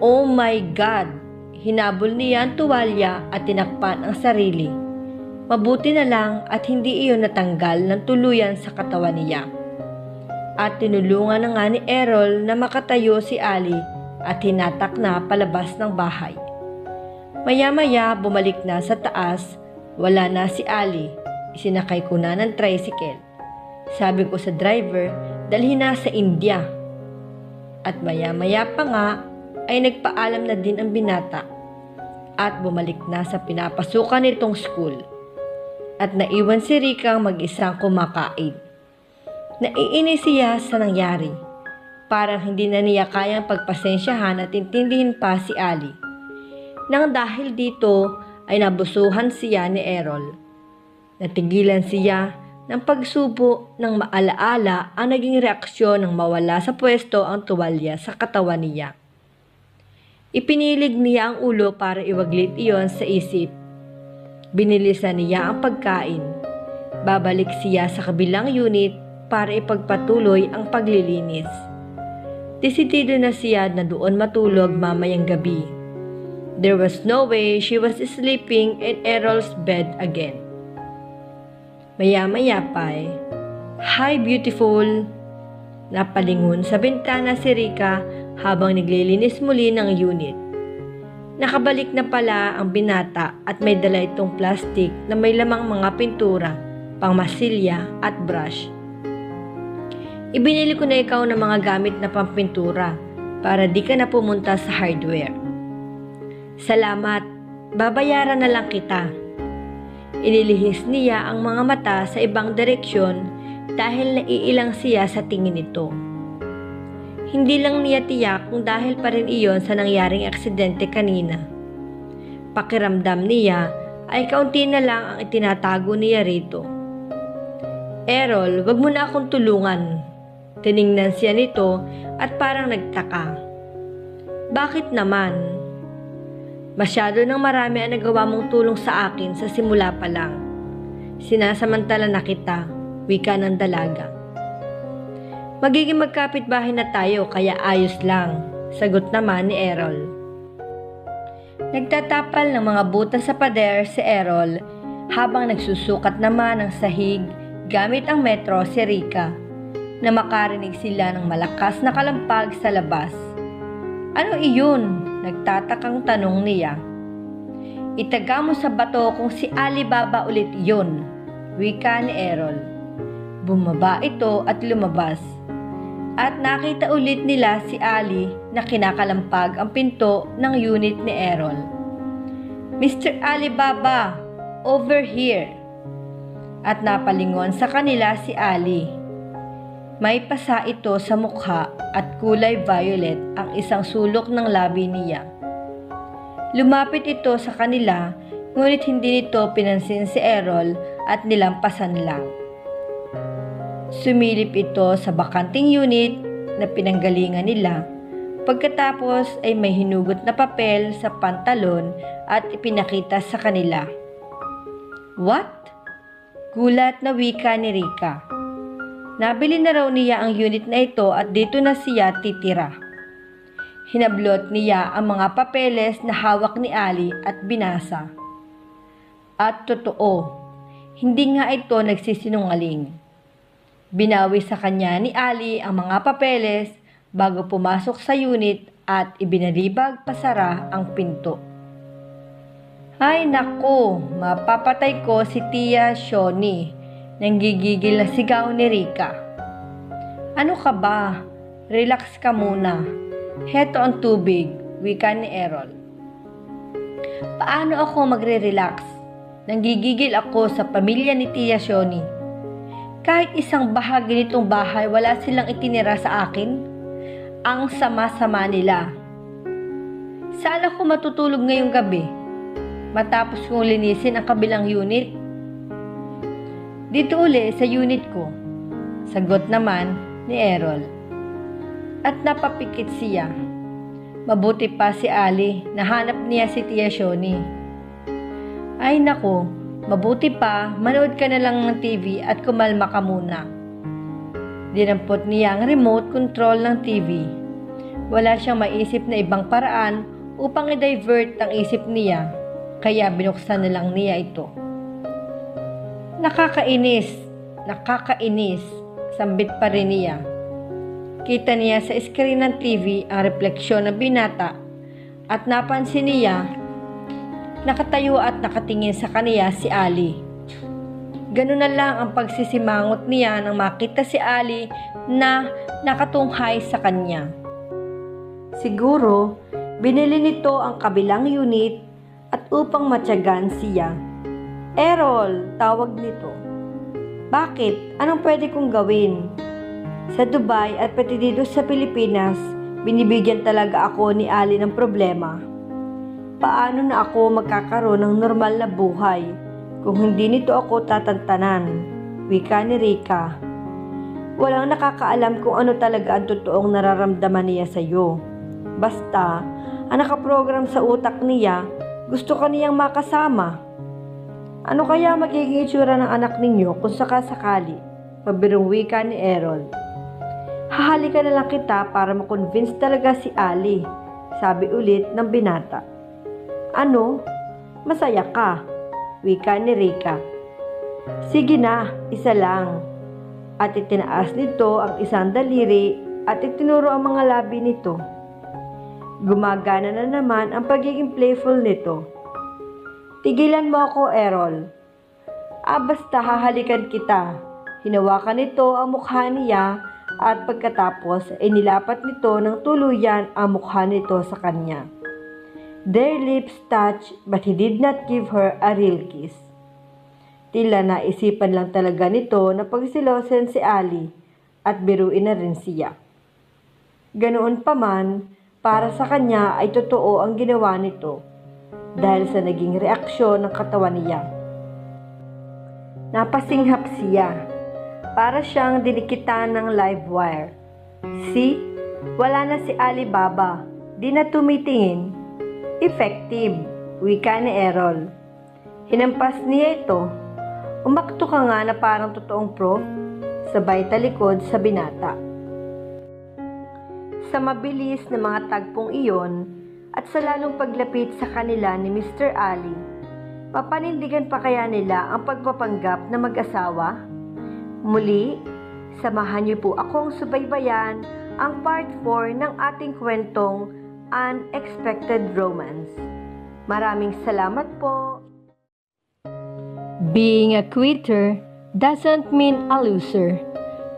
Oh my God! Hinabol niya ang tuwalya at tinakpan ang sarili. Mabuti na lang at hindi iyon natanggal ng tuluyan sa katawan niya. At tinulungan na nga ni Errol na makatayo si Ali at hinatak na palabas ng bahay. Maya-maya bumalik na sa taas, wala na si Ali. Isinakay ko na ng tricycle. Sabi ko sa driver, dalhin na sa India. At maya-maya pa nga ay nagpaalam na din ang binata at bumalik na sa pinapasukan nitong school. At naiwan si Rika mag-isang kumakain. Naiinis siya sa nangyari. Parang hindi na niya kayang pagpasensyahan at intindihin pa si Ali. Nang dahil dito ay nabusuhan siya ni Errol. Natigilan siya ng pagsubo ng maalaala ang naging reaksyon ng mawala sa pwesto ang tuwalya sa katawan niya. Ipinilig niya ang ulo para iwaglit iyon sa isip. Binilisan niya ang pagkain. Babalik siya sa kabilang unit para ipagpatuloy ang paglilinis. Desidido na siya na doon matulog mamayang gabi. There was no way she was sleeping in Errol's bed again. Maya-maya pa "Hi, beautiful!" Napalingon sa bintana si Rika habang naglilinis muli ng unit. Nakabalik na pala ang binata at may dala itong plastic na may lamang mga pintura, pangmasilya at brush. Ibinili ko na ikaw ng mga gamit na pampintura para di ka na pumunta sa hardware. Salamat, babayaran na lang kita. Inilihis niya ang mga mata sa ibang direksyon dahil naiilang siya sa tingin nito. Hindi lang niya tiyak kung dahil pa rin iyon sa nangyaring aksidente kanina. Pakiramdam niya ay kaunti na lang ang itinatago niya rito. Errol, wag mo na akong tulungan. Tiningnan siya nito at parang nagtaka. Bakit naman? Masyado nang marami ang nagawa mong tulong sa akin sa simula pa lang. Sinasamantala na kita, wika ng dalaga. Magiging magkapitbahay na tayo kaya ayos lang, sagot naman ni Errol. Nagtatapal ng mga butas sa pader si Errol habang nagsusukat naman ng sahig gamit ang metro si Rika na makarinig sila ng malakas na kalampag sa labas. Ano iyon? Nagtatakang tanong niya. Itaga mo sa bato kung si Alibaba ulit yun, wika ni Errol. Bumaba ito at lumabas. At nakita ulit nila si Ali na kinakalampag ang pinto ng unit ni Errol. Mr. Alibaba, over here! At napalingon sa kanila si Ali. May pasa ito sa mukha at kulay violet ang isang sulok ng labi niya. Lumapit ito sa kanila ngunit hindi nito pinansin si Errol at nilampasan lang. Sumilip ito sa bakanting unit na pinanggalingan nila. Pagkatapos ay may hinugot na papel sa pantalon at ipinakita sa kanila. What? Gulat na wika ni Rika. Nabili na raw niya ang unit na ito at dito na siya titira. Hinablot niya ang mga papeles na hawak ni Ali at binasa. At totoo, hindi nga ito nagsisinungaling. Binawi sa kanya ni Ali ang mga papeles bago pumasok sa unit at ibinalibag pasara ang pinto. Ay naku, mapapatay ko si Tia Shoni. Nanggigigil na sigaw ni Rika. Ano ka ba? Relax ka muna. Heto ang tubig, wika ni Errol. Paano ako magre-relax? Nanggigigil ako sa pamilya ni Tia Shoni. Kahit isang bahagi nitong bahay wala silang itinira sa akin. Ang sama-sama nila. Saan ako matutulog ngayong gabi? Matapos kong linisin ang kabilang unit? Dito uli sa unit ko, sagot naman ni Errol. At napapikit siya. Mabuti pa si Ali, nahanap niya si Tia Shoni. Ay nako, mabuti pa, manood ka na lang ng TV at kumalma ka muna. Dinampot niya ang remote control ng TV. Wala siyang maisip na ibang paraan upang i-divert ang isip niya, kaya binuksan na lang niya ito. Nakakainis, sambit pa rin niya. Kita niya sa screen ng TV ang refleksyon ng binata at napansin niya nakatayo at nakatingin sa kaniya si Ali. Ganun na lang ang pagsisimangot niya nang makita si Ali na nakatunghay sa kanya. Siguro, binili nito ang kabilang unit at upang matyagan siya. Errol, tawag nito. Bakit? Anong pwede kong gawin? Sa Dubai at pati dito sa Pilipinas, binibigyan talaga ako ni Ali ng problema. Paano na ako magkakaroon ng normal na buhay kung hindi nito ako tatantanan? Wika ni Rika. Walang nakakaalam kung ano talaga ang totoong nararamdaman niya sa iyo. Basta, ang nakaprogram sa utak niya, gusto ka niyang makasama. Ano kaya magiging itsura ng anak ninyo kung sakasakali? Pabirong wika ni Errol. Hahalikan na lang kita para makonvince talaga si Ali, sabi ulit ng binata. Ano? Masaya ka? Wika ni Rika. Sige na, isa lang. At itinaas nito ang isang daliri at itinuro ang mga labi nito. Gumagana na naman ang pagiging playful nito. Tigilan mo ako, Errol. Basta hahalikan kita. Hinawakan nito ang mukha niya at pagkatapos ay nilapat nito ng tuluyan ang mukha nito sa kanya. Their lips touched but he did not give her a real kiss. Tila naisipan lang talaga nito na pagsilosen si Ali at biruin na rin siya. Ganoon pa man, para sa kanya ay totoo ang ginawa nito dahil sa naging reaksyon ng katawan niya. Napasinghap siya. Para siyang dinikitan ng live wire. See? Wala na si Alibaba. Di na tumitingin. Effective. Wika ni Errol. Hinampas niya ito. Umakto ka nga na parang totoong prof. Sabay talikod sa binata. Sa mabilis na mga tagpong iyon at sa lalong paglapit sa kanila ni Mr. Ali, papanindigan pa kaya nila ang pagpapanggap na mag-asawa? Muli, samahan niyo po akong subaybayan ang part 4 ng ating kwentong Unexpected Romance. Maraming salamat po! Being a quitter doesn't mean a loser.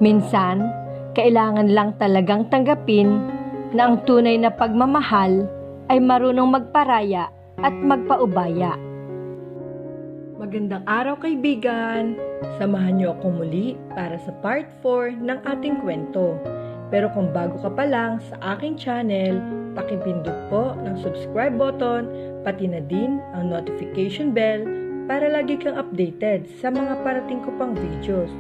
Minsan, kailangan lang talagang tanggapin na ang tunay na pagmamahal ay marunong magparaya at magpaubaya. Magandang araw kaibigan! Samahan niyo ako muli para sa part 4 ng ating kwento. Pero kung bago ka pa lang sa aking channel, pakipindot po ng subscribe button, pati na din ang notification bell para lagi kang updated sa mga parating ko pang videos.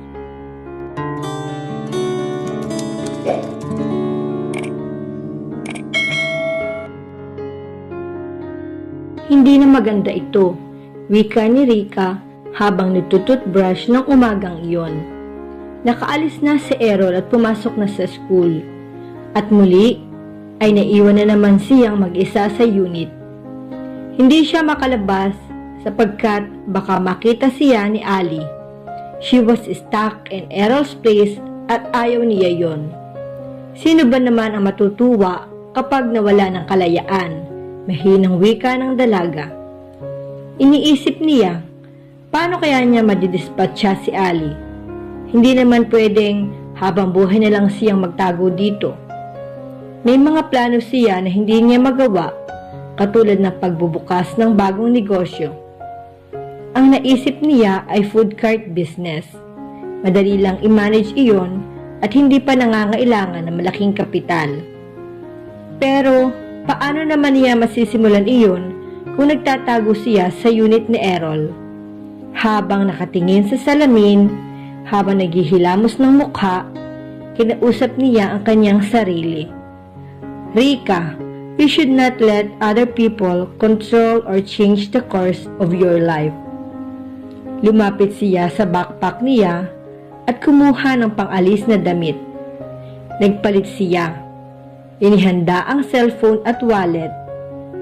Hindi na maganda ito, wika ni Rika habang nagtututbrush ng umagang iyon. Nakaalis na si Errol at pumasok na sa school. At muli ay naiwan na naman siyang mag-isa sa unit. Hindi siya makalabas sapagkat baka makita siya ni Ali. She was stuck in Errol's place at ayaw niya yon. Sino ba naman ang matutuwa kapag nawala ng kalayaan? Mahinang wika ng dalaga. Iniisip niya, paano kaya niya madidispatcha si Ali? Hindi naman pwedeng habang buhay na lang siyang magtago dito. May mga plano siya na hindi niya magawa, katulad ng pagbubukas ng bagong negosyo. Ang naisip niya ay food cart business. Madali lang i-manage iyon at hindi pa nangangailangan ng malaking kapital. Pero, paano naman niya masisimulan iyon kung nagtatago siya sa unit ni Errol? Habang nakatingin sa salamin, habang naghihilamos ng mukha, kinausap niya ang kanyang sarili. Rika, you should not let other people control or change the course of your life. Lumapit siya sa backpack niya at kumuha ng pang-alis na damit. Nagpalit siya. Inihanda ang cellphone at wallet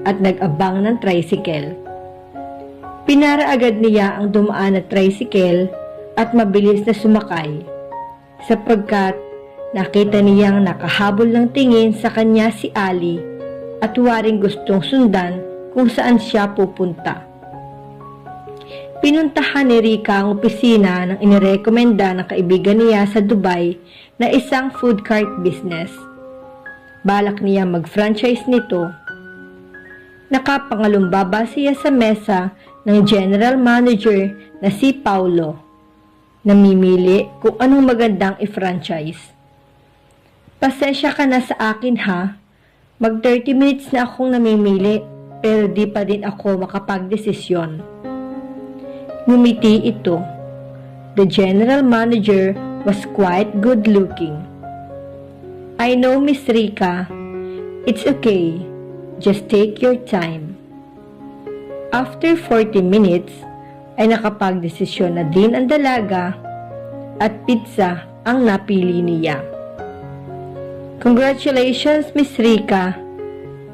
at nag-abang ng tricycle. Pinara agad niya ang dumaan na tricycle at mabilis na sumakay sapagkat Nakita niyang nakahabol ng tingin sa kanya si Ali at waring gustong sundan kung saan siya pupunta. Pinuntahan ni Rika ang opisina ng inirekomenda ng kaibigan niya sa Dubai na isang food cart business. Balak niya mag-franchise nito. Nakapangalumbaba siya sa mesa ng general manager na si Paulo. Namimili kung anong magandang i-franchise. Pasensya ka na sa akin ha. Mag 30 minutes na akong namimili pero di pa din ako makapagdesisyon. Ngumiti ito. The general manager was quite good looking. I know, Miss Rika. It's okay. Just take your time. After 40 minutes, ay nakapagdesisyon na din ang dalaga at pizza ang napili niya. Congratulations, Miss Rika.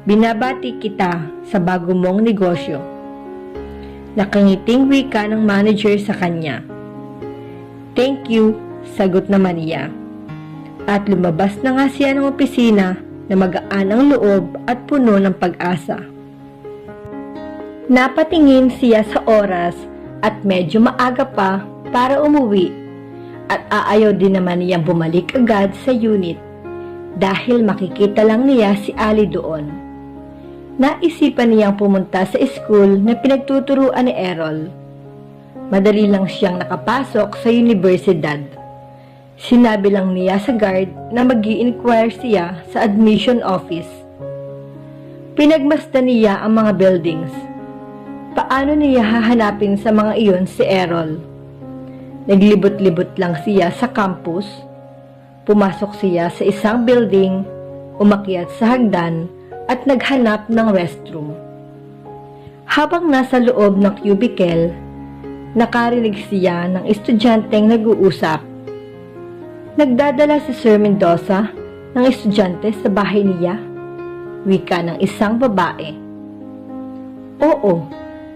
Binabati kita sa bago mong negosyo. Nakangiting wika ng manager sa kanya. Thank you, sagot naman niya. At lumabas na nga siya ng opisina na magaan ang loob at puno ng pag-asa. Napatingin siya sa oras at medyo maaga pa para umuwi at aayaw din naman niyang bumalik agad sa unit dahil makikita lang niya si Ali doon. Naisipan niyang pumunta sa school na pinagtuturuan ni Errol. Madali lang siyang nakapasok sa universidad. Sinabi lang niya sa guard na mag-i-inquire siya sa admission office. Pinagmasdan niya ang mga buildings. Paano niya hahanapin sa mga iyon si Errol? Naglibot-libot lang siya sa campus. Pumasok siya sa isang building, umakyat sa hagdan at naghanap ng restroom. Habang nasa loob ng cubicle, nakarinig siya ng estudyanteng nag-uusap. Nagdadala si Sir Mendoza ng estudyante sa bahay niya, wika ng isang babae. Oo,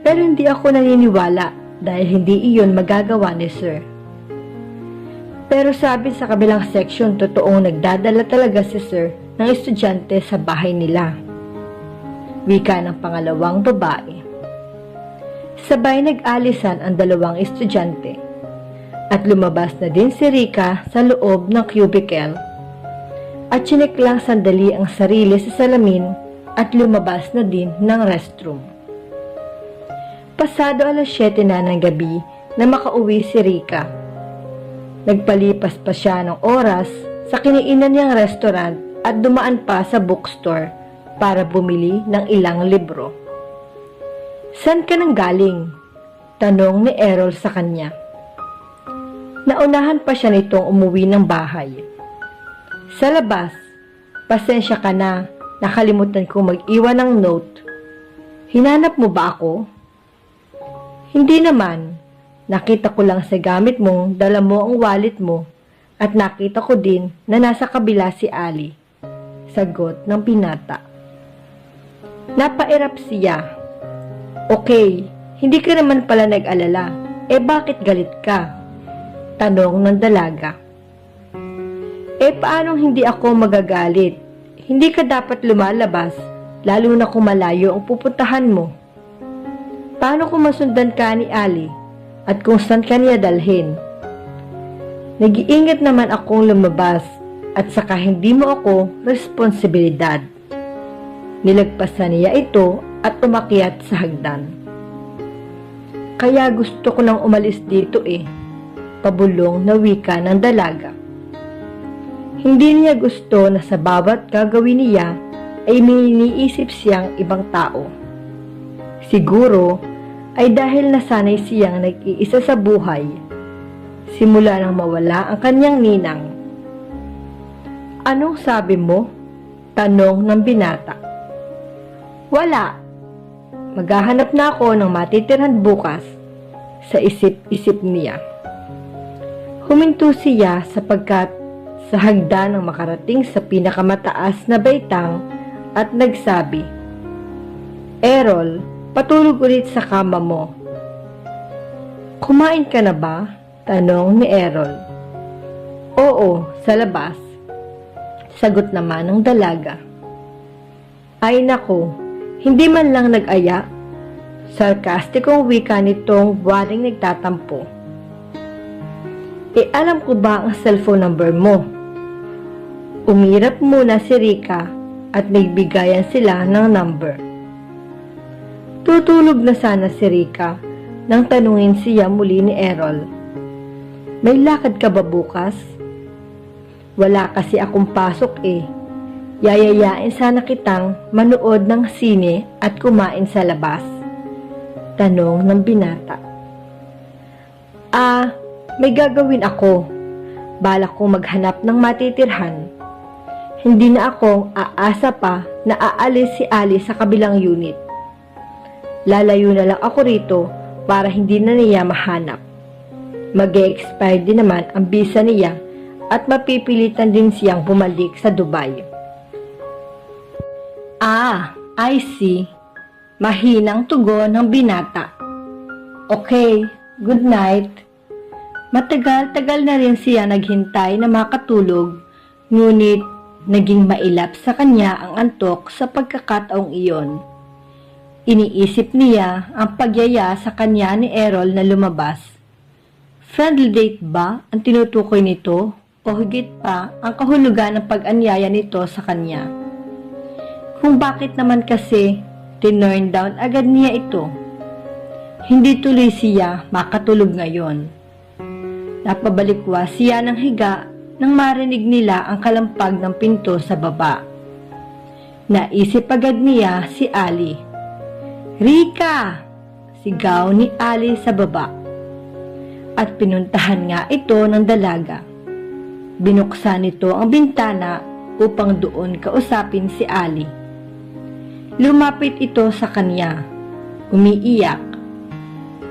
pero hindi ako naniniwala dahil hindi iyon magagawa ni Sir. Pero sabi sa kabilang section, totoong nagdadala talaga si Sir ng estudyante sa bahay nila. Wika ng pangalawang babae. Sabay nag-alisan ang dalawang estudyante. At lumabas na din si Rika sa loob ng cubicle. At chinek lang sandali ang sarili sa salamin at lumabas na din ng restroom. Pasado 7:00 na ng gabi na makauwi si Rika. Nagpalipas pa siya ng oras sa kiniinan niyang restaurant at dumaan pa sa bookstore para bumili ng ilang libro. San ka nang galing? Tanong ni Errol sa kanya. Naunahan pa siya nitong umuwi ng bahay. Sa labas, pasensya ka na, nakalimutan kong mag-iwan ng note. Hinanap mo ba ako? Hindi naman. Nakita ko lang sa gamit mo, dala mo ang wallet mo, at nakita ko din na nasa kabila si Ali. Sagot ng binata. Napairap siya. Okay, hindi ka naman pala nag-alala. Bakit galit ka? Tanong ng dalaga. Paanong hindi ako magagalit? Hindi ka dapat lumalabas, lalo na kung malayo ang pupuntahan mo. Paano kung masundan ka ni Ali? At kung saan ka niya dalhin? Nag-iingat naman akong lumabas at saka hindi mo ako responsibilidad. Nilagpasan niya ito at umakyat sa hagdan. Kaya gusto ko nang umalis dito pabulong na wika ng dalaga. Hindi niya gusto na sa bawat gagawin niya ay may iniisip siyang ibang tao. Siguro ay dahil nasanay siyang nag-iisa sa buhay, simula nang mawala ang kanyang ninang. Anong sabi mo? Tanong ng binata. Wala. Maghahanap na ako ng matitirhan bukas, sa isip-isip niya. Huminto siya sapagkat sa hagdan ng makarating sa pinakamataas na baitang at nagsabi, Errol, patulog ulit sa kama mo. Kumain ka na ba? Tanong ni Errol. Oo, sa labas. Sagot naman ng dalaga. Ay nako, hindi man lang nag-aya. Sarkastikong wika nitong waring nagtatampo. Alam ko ba ang cellphone number mo? Umirap muna si Rika at nagbigayan sila ng number. Tutulog na sana si Rika nang tanungin siya muli ni Errol. May lakad ka ba bukas? Wala kasi akong pasok eh. Yayayain sana kitang manood ng sine at kumain sa labas. Tanong ng binata. May gagawin ako. Balak kong maghanap ng matitirhan. Hindi na akong aasa pa na aalis si Ali sa kabilang unit. Lalayo na lang ako rito para hindi na niya mahanap. Mag-e-expire din naman ang visa niya at mapipilitan din siyang bumalik sa Dubai. I see. Mahinang tugon ng binata. Okay, good night. Matagal-tagal na rin siya naghintay na makatulog, ngunit naging mailap sa kanya ang antok sa pagkakataong iyon. Iniisip niya ang pagyaya sa kanya ni Errol na lumabas. Friendly date ba ang tinutukoy nito o higit pa ang kahulugan ng pag-anyaya nito sa kanya? Kung bakit naman kasi tinurn down agad niya ito? Hindi tuloy siya makatulog ngayon. Napabalikwa siya ng higa nang marinig nila ang kalampag ng pinto sa baba. Naisip agad niya si Ali. Rika! Sigaw ni Ali sa baba. At pinuntahan nga ito ng dalaga. Binuksan nito ang bintana upang doon kausapin si Ali. Lumapit ito sa kanya. Umiiyak.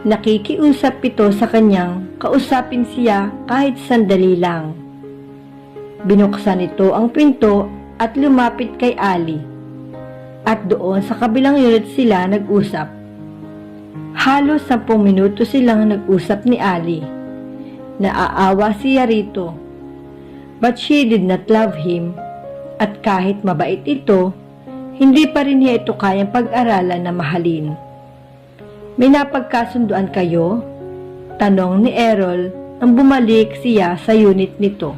Nakikiusap ito sa kanyang kausapin siya kahit sandali lang. Binuksan ito ang pinto at lumapit kay Ali. At doon sa kabilang unit sila nag-usap. Halos 10 minuto silang nag-usap ni Ali. Naaawa siya rito. But she did not love him. At kahit mabait ito, hindi pa rin niya ito kayang pag-aralan na mahalin. May napagkasunduan kayo? Tanong ni Errol nang bumalik siya sa unit nito.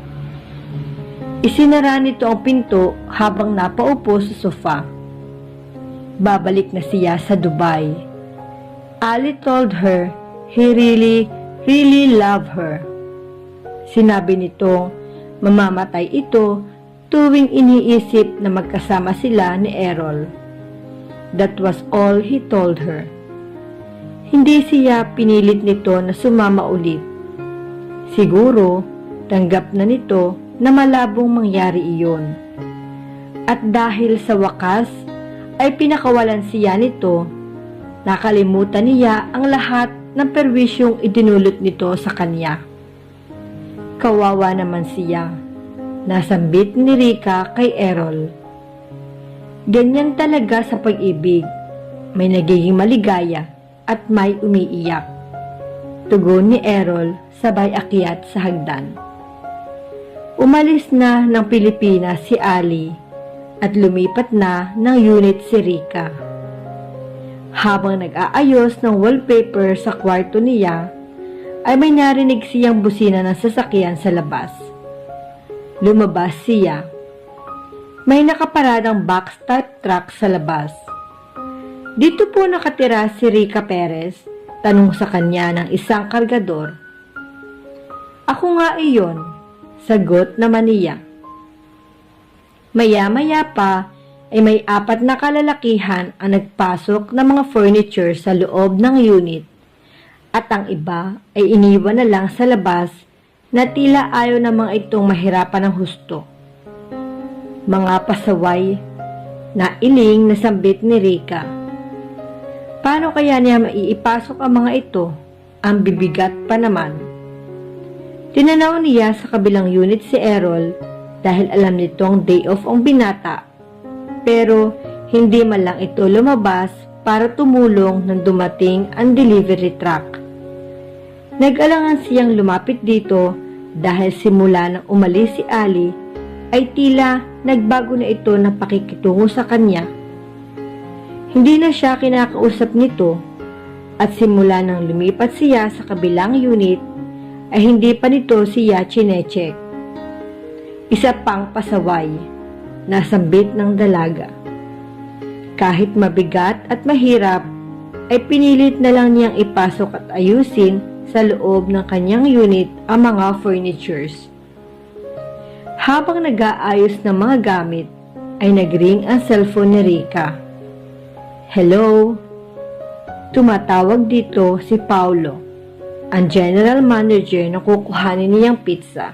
Isinara nito ang pinto habang napaupo sa sofa. Babalik na siya sa Dubai. Ali told her he really loved her. Sinabi nito mamamatay ito tuwing iniisip na magkasama sila ni Errol. That was all he told her. Hindi siya pinilit nito na sumama ulit. Siguro, tanggap na nito na malabong mangyari iyon. At dahil sa wakas ay pinakawalan siya nito, nakalimutan niya ang lahat ng perwisyong idinulot nito sa kanya. Kawawa naman siya. Nasambit ni Rika kay Errol. Ganyan talaga sa pag-ibig. May nagiging maligaya at may umiiyak. Tugon ni Errol sabay akyat sa hagdan. Umalis na ng Pilipinas si Ali at lumipat na ng unit si Rika. Habang nag-aayos ng wallpaper sa kwarto niya, ay may narinig siyang busina ng sasakyan sa labas. Lumabas siya. May nakaparadang box-type truck sa labas. Dito po nakatira si Rika Perez, tanong sa kanya ng isang kargador. Ako nga iyon, sagot naman niya. Maya-maya pa ay may 4 na kalalakihan ang nagpasok ng mga furniture sa loob ng unit at ang iba ay iniwan na lang sa labas na tila ayaw na mga itong mahirapan ng husto. Mga pasaway na iling na sambit ni Rika. Paano kaya niya maiipasok ang mga ito? Ang bibigat pa naman. Tinanaw niya sa kabilang unit si Errol dahil alam nitong day off ang binata. Pero hindi man lang ito lumabas para tumulong nang dumating ang delivery truck. Nag-alangan siyang lumapit dito dahil simula nang umalis si Ali ay tila nagbago na ito ng pakikitungo sa kanya. Hindi na siya kinakausap nito at simula nang lumipat siya sa kabilang unit ay hindi pa nito siya chinecheck. Isa pang pasaway, nasambit ng dalaga. Kahit mabigat at mahirap, ay pinilit na lang niyang ipasok at ayusin sa loob ng kanyang unit ang mga furnitures. Habang nag-aayos ng mga gamit, ay nagring ang cellphone ni Rika. Hello? Tumatawag dito si Paulo, ang general manager na kukuhanin niyang pizza.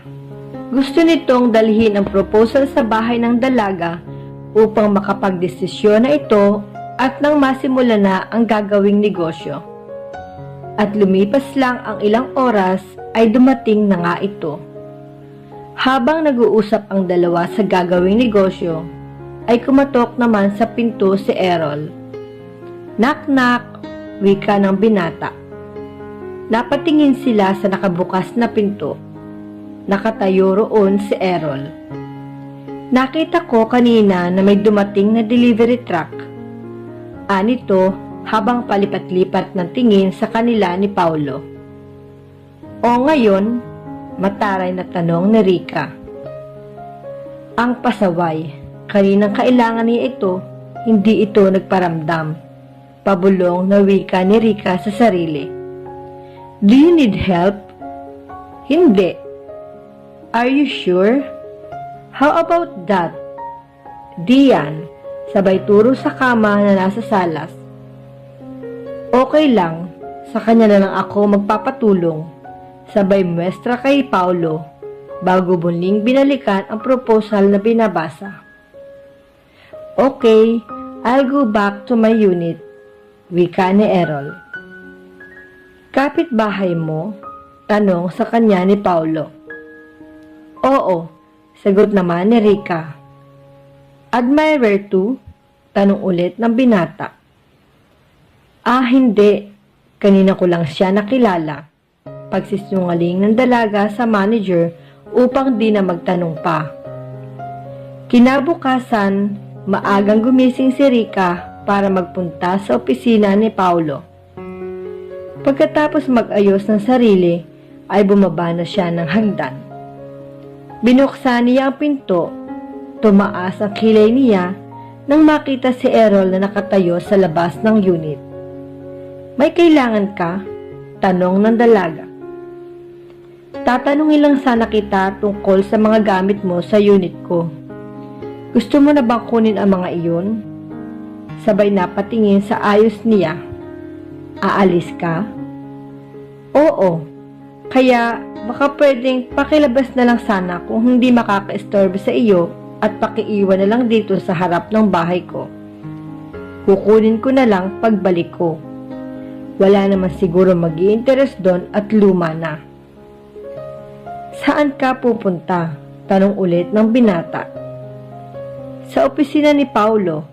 Gusto nitong dalhin ang proposal sa bahay ng dalaga upang makapagdesisyon na ito at nang masimula na ang gagawing negosyo. At lumipas lang ang ilang oras ay dumating na nga ito. Habang nag-uusap ang dalawa sa gagawing negosyo, ay kumatok naman sa pinto si Errol. Knock-knock, wika ng binata. Napatingin sila sa nakabukas na pinto. Nakatayo roon si Errol. Nakita ko kanina na may dumating na delivery truck. Anito habang palipat-lipat ng tingin sa kanila ni Paulo. O ngayon, mataray na tanong ni Rika. Ang pasaway, kaninang kailangan niya ito, hindi ito nagparamdam. Pabulong na wika ni Rika sa sarili. Do you need help? Hindi. Are you sure? How about that? Diyan, sabay turo sa kama na nasa salas. Okay lang, sa kanya na lang ako magpapatulong. Sabay muestra kay Paulo bago muling binalikan ang proposal na binabasa. Okay, I'll go back to my unit, wika ni Errol. Kapitbahay mo? Tanong sa kanya ni Paulo. Oo, sagot naman ni Rika. Admirer too? Tanong ulit ng binata. Ah, hindi. Kanina ko lang siya nakilala. Pagsisinungaling ng dalaga sa manager upang di na magtanong pa. Kinabukasan, maagang gumising si Rika para magpunta sa opisina ni Paulo. Pagkatapos mag-ayos ng sarili, ay bumaba na siya ng hagdan. Binuksan niya ang pinto, tumaas ang kilay niya nang makita si Errol na nakatayo sa labas ng unit. May kailangan ka? Tanong ng dalaga. Tatanungin lang sana kita tungkol sa mga gamit mo sa unit ko. Gusto mo na bang kunin ang mga iyon? Sabay napatingin sa ayos niya. Aalis ka? Oo. Kaya baka pwedeng pakilabas na lang sana kung hindi makaka-istorbo sa iyo at pakiiwan na lang dito sa harap ng bahay ko. Kukunin ko na lang pagbalik ko. Wala naman siguro mag-i-interest doon at luma na. Saan ka pupunta? Tanong ulit ng binata. Sa opisina ni Paulo.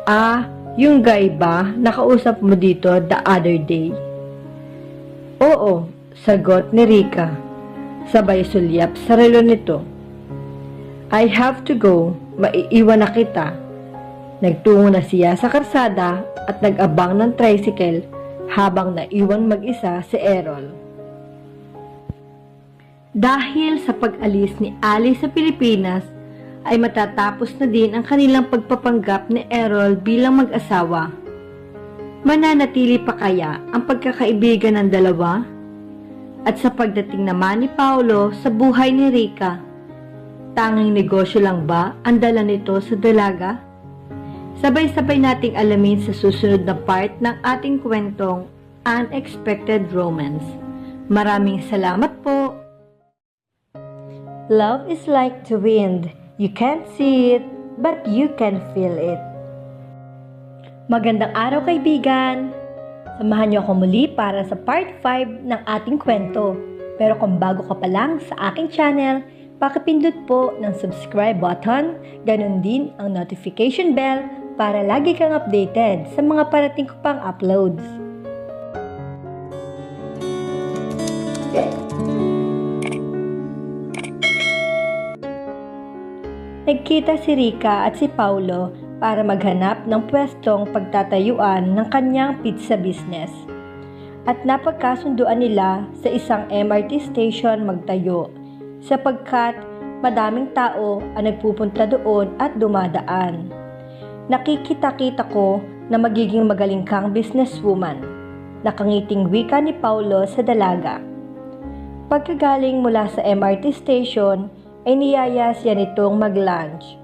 Ah, yung guy ba nakausap mo dito the other day? Oo, sagot ni Rika. Sabay sulyap sa relo nito. I have to go, maiiwan na kita. Nagtungo na siya sa karsada at nag-abang ng tricycle habang naiwan mag-isa si Errol. Dahil sa pag-alis ni Ali sa Pilipinas, ay matatapos na din ang kanilang pagpapanggap ni Errol bilang mag-asawa. Mananatili pa kaya ang pagkakaibigan ng dalawa? At sa pagdating naman ni Paulo sa buhay ni Rika, tanging negosyo lang ba ang dala nito sa dalaga? Sabay-sabay nating alamin sa susunod na part ng ating kwentong Unexpected Romance. Maraming salamat po! Love is like the wind. You can't see it, but you can feel it. Magandang araw kaibigan! Samahan niyo ako muli para sa part 5 ng ating kwento. Pero kung bago ka pa lang sa aking channel, pakipindot po ng subscribe button, ganun din ang notification bell para lagi kang updated sa mga parating ko pang uploads. Nagkita si Rica at si Paulo para maghanap ng pwestong pagtatayuan ng kanyang pizza business. At napagkasunduan nila sa isang MRT station magtayo sapagkat madaming tao ang nagpupunta doon at dumadaan. Nakikita-kita ko na magiging magaling kang businesswoman. Nakangiting wika ni Paulo sa dalaga. Pagkagaling mula sa MRT station ay niyaya siya nitong mag-lunch.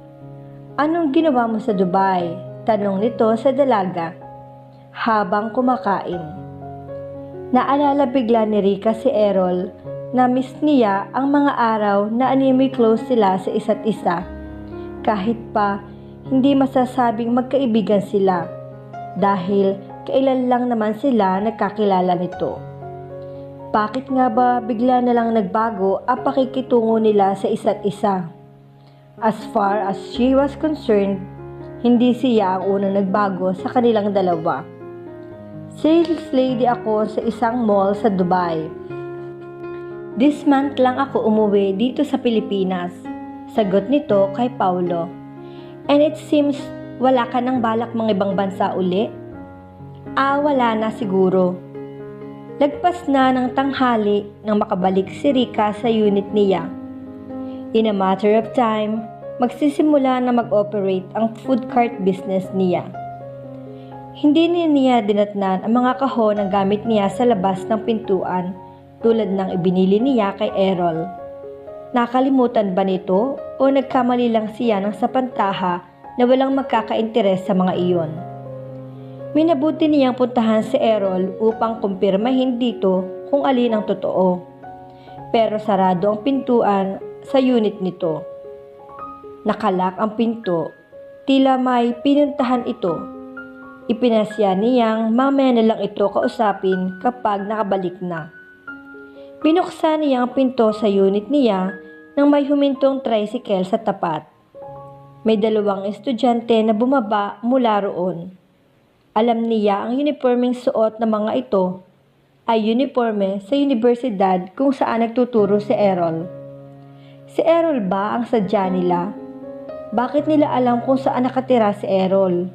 "Anong ginawa mo sa Dubai?" tanong nito sa dalaga habang kumakain. Naalala bigla ni Rica si Errol na miss niya ang mga araw na animoy close sila sa isa't isa. Kahit pa hindi masasabing magkaibigan sila dahil kailan lang naman sila nagkakilala nito. Bakit nga ba bigla na lang nagbago ang pakikitungo nila sa isa't isa? As far as she was concerned, hindi siya ang unang nagbago sa kanilang dalawa. Sales lady ako sa isang mall sa Dubai. This month lang ako umuwi dito sa Pilipinas, sagot nito kay Paulo. And it seems wala ka nang balak mga ibang bansa uli? Wala na siguro. Lagpas na ng tanghali nang makabalik si Rica sa unit niya. In a matter of time, magsisimula na mag-operate ang food cart business niya. Hindi niya dinatnan ang mga kahon ng gamit niya sa labas ng pintuan tulad ng ibinili niya kay Errol. Nakalimutan ba nito o nagkamali lang siya ng sapantaha na walang magkakainteres sa mga iyon? Minabuti niyang puntahan si Errol upang kumpirmahin dito kung alin ang totoo. Pero sarado ang pintuan sa unit nito. Nakalak ang pinto, tila may pinuntahan ito. Ipinasya niyang mamaya na lang ito kausapin kapag nakabalik na. Binuksan niya ang pinto sa unit niya nang may humintong tricycle sa tapat. May dalawang estudyante na bumaba mula roon. Alam niya ang uniformeng suot ng mga ito ay uniforme sa universidad kung saan nagtuturo si Errol. Si Errol ba ang sadya nila? Bakit nila alam kung saan nakatira si Errol?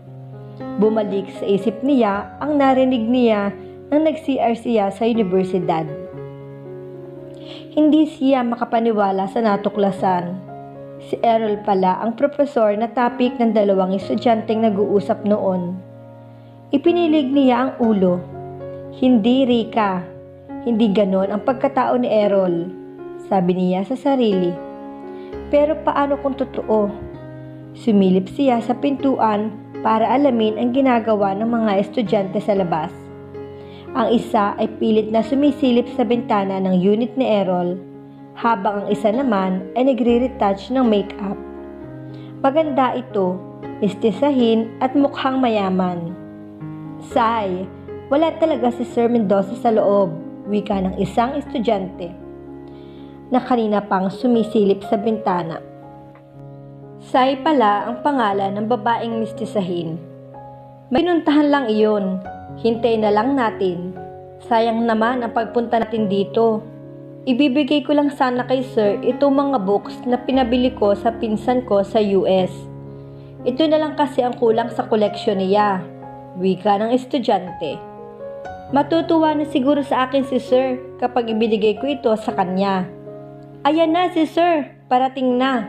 Bumalik sa isip niya ang narinig niya nang nag-CR siya sa universidad. Hindi siya makapaniwala sa natuklasan. Si Errol pala ang profesor na topic ng dalawang estudyanteng nag-uusap noon. Ipinilig niya ang ulo. Hindi, Rica. Hindi ganon ang pagkatao ni Errol, sabi niya sa sarili. Pero paano kung totoo? Sumilip siya sa pintuan para alamin ang ginagawa ng mga estudyante sa labas. Ang isa ay pilit na sumisilip sa bintana ng unit ni Errol, habang ang isa naman ay nagre-retouch ng makeup. Maganda ito, mistisahin at mukhang mayaman. "Say, wala talaga si Sir Mendoza sa loob," wika ng isang estudyante na kanina pang sumisilip sa bintana. Say pala ang pangalan ng babaeng mistisahin. "May pinuntahan lang iyon. Hintayin na lang natin. Sayang naman ang pagpunta natin dito. Ibibigay ko lang sana kay Sir itong mga books na pinabili ko sa pinsan ko sa US. Ito na lang kasi ang kulang sa koleksyon niya," wika ng estudyante. "Matutuwa na siguro sa akin si Sir kapag ibinigay ko ito sa kanya." "Ayan na si Sir, parating na."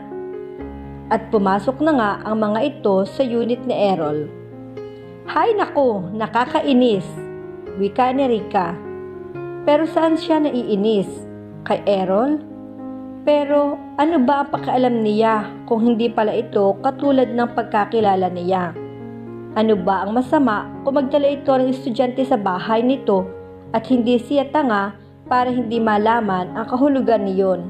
At pumasok na nga ang mga ito sa unit ni Errol. "Hay nako, nakakainis," wika ni Rica. Pero saan siya naiinis? Kay Errol? Pero ano ba ang pakialam niya kung hindi pala ito katulad ng pagkakilala niya? Ano ba ang masama kung magdala ito ng estudyante sa bahay nito at hindi siya tanga para hindi malaman ang kahulugan niyon?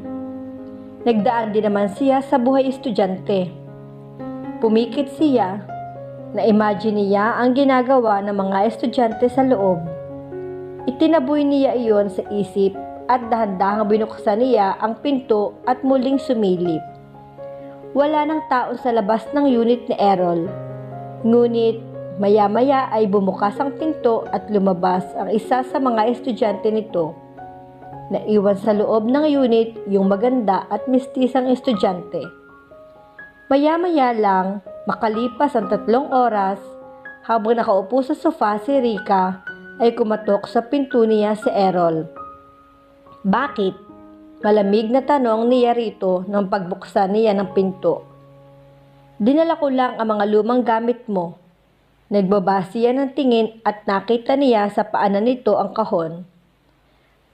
Nagdaan din naman siya sa buhay estudyante. Pumikit siya. Na-imagine niya ang ginagawa ng mga estudyante sa loob. Itinaboy niya iyon sa isip at dahan-dahang binuksan niya ang pinto at muling sumilip. Wala nang tao sa labas ng unit ni Errol. Ngunit maya-maya ay bumukas ang pinto at lumabas ang isa sa mga estudyante nito. Naiwan sa loob ng unit yung maganda at mistisang estudyante. Maya-maya lang, makalipas ang 3 oras, habang nakaupo sa sofa si Rika, ay kumatok sa pinto niya si Errol. Bakit? Malamig na tanong niya rito nang pagbuksan niya ng pinto. Dinala ko lang ang mga lumang gamit mo. Nagbaba siya ng tingin at nakita niya sa paanan nito ang kahon.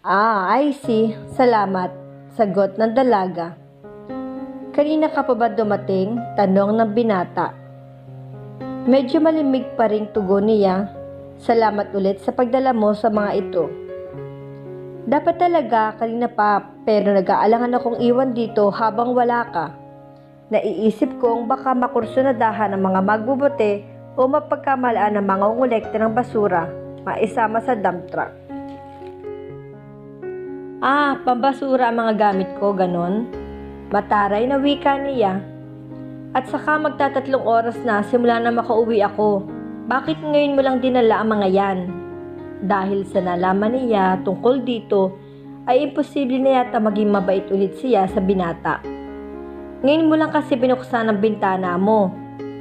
I see. Salamat, sagot ng dalaga. Kanina ka pa ba dumating? Tanong ng binata. Medyo malimig pa ring tugon niya. Salamat ulit sa pagdala mo sa mga ito. Dapat talaga kanina pa, pero nag-aalangan akong iwan dito habang wala ka. Naiisip kong baka makursunadahan ng mga magbubuti o mapagkamalaan ng mga ngolekta ng basura, maisama sa dump truck. Pambasura ang mga gamit ko, ganon. Mataray na wika niya. At saka magta3 oras na simula na makauwi ako. Bakit ngayon mo lang dinala ang mga yan? Dahil sa nalaman niya tungkol dito, ay imposible na yata maging mabait ulit siya sa binata. Ngayon mo lang kasi binuksan ang bintana mo.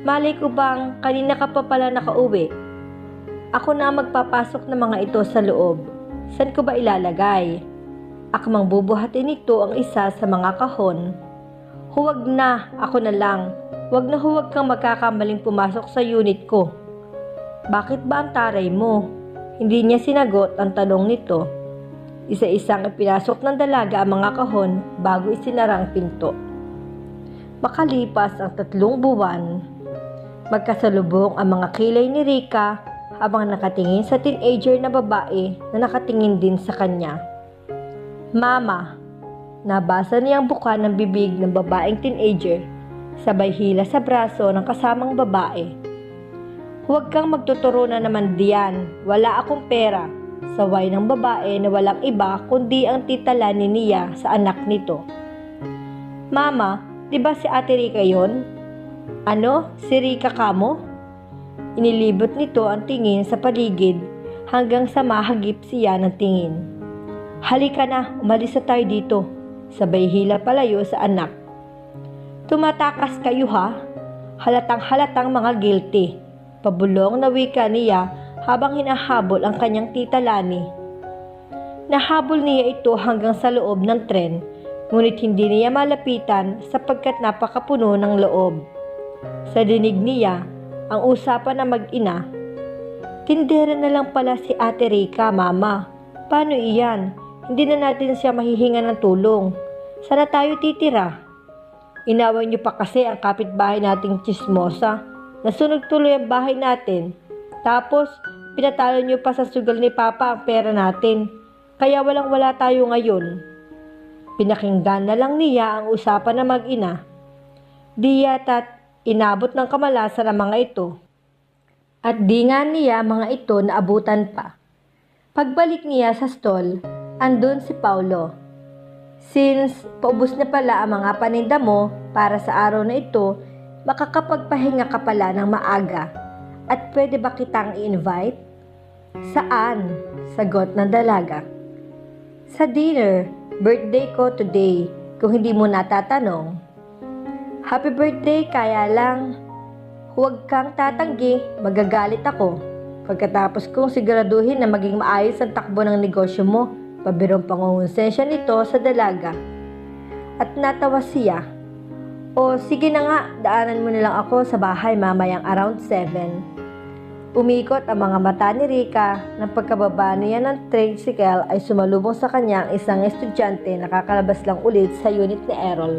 Malay ko bang kanina ka pa pala nakauwi? Ako na magpapasok ng mga ito sa loob. Saan ko ba ilalagay? Akmang bubuhatin ito ang isa sa mga kahon. Huwag na, ako na lang. Huwag na huwag kang magkakamaling pumasok sa unit ko. Bakit ba ang taray mo? Hindi niya sinagot ang tanong nito. Isa-isang ipinasok ng dalaga ang mga kahon bago isinara ang pinto. Makalipas ang 3 buwan, magkasalubong ang mga kilay ni Rika habang nakatingin sa teenager na babae na nakatingin din sa kanya. Mama, nabasa niyang buka ng bibig ng babaeng teenager, sabay hila sa braso ng kasamang babae. Huwag kang magtuturo na naman diyan, wala akong pera, saway ng babae na walang iba kundi ang tita Lani niya sa anak nito. Mama, di ba si Ate Rika yon? Ano? Si Rika kamo? Inilibot nito ang tingin sa paligid hanggang sa mahagip siya ng tingin. Halika na, umalis na tayo dito. Sabay hila palayo sa anak. Tumatakas kayo ha? Halatang-halatang mga guilty. Pabulong na wika niya habang hinahabol ang kanyang tita Lani. Nahabol niya ito hanggang sa loob ng tren, ngunit hindi niya malapitan sapagkat napakapuno ng loob. Sa dinig niya, ang usapan ng mag-ina. Tindera na lang pala si Ate Rika, Mama. Paano iyan? Hindi na natin siya mahihinga ng tulong. Sana tayo titira. Inaway niyo pa kasi ang kapitbahay nating chismosa. Nasunog tuloy ang bahay natin. Tapos, pinatalo niyo pa sa sugal ni Papa ang pera natin. Kaya walang-wala tayo ngayon. Pinakinggan na lang niya ang usapan ng mag-ina. Di yata't inabot ng kamalasan ang mga ito. At di nga niya mga ito naabutan pa. Pagbalik niya sa stall, andun si Paulo. Since paubos na pala ang mga paninda mo para sa araw na ito, makakapagpahinga ka pala ng maaga. At pwede ba kitang i-invite? Saan? Sagot ng dalaga. Sa dinner, birthday ko today, kung hindi mo natatanong. Happy birthday, kaya lang. Huwag kang tatanggi, magagalit ako. Pagkatapos kong siguraduhin na maging maayos ang takbo ng negosyo mo, pabirong pangungonsensya nito sa dalaga. At natawa siya. O sige na nga, daanan mo na lang ako sa bahay mamayang around 7. Umikot ang mga mata ni Rika nang pagkababa niya ng tricycle ay sumalubong sa kanya ang isang estudyante na kakalabas lang ulit sa unit ni Errol.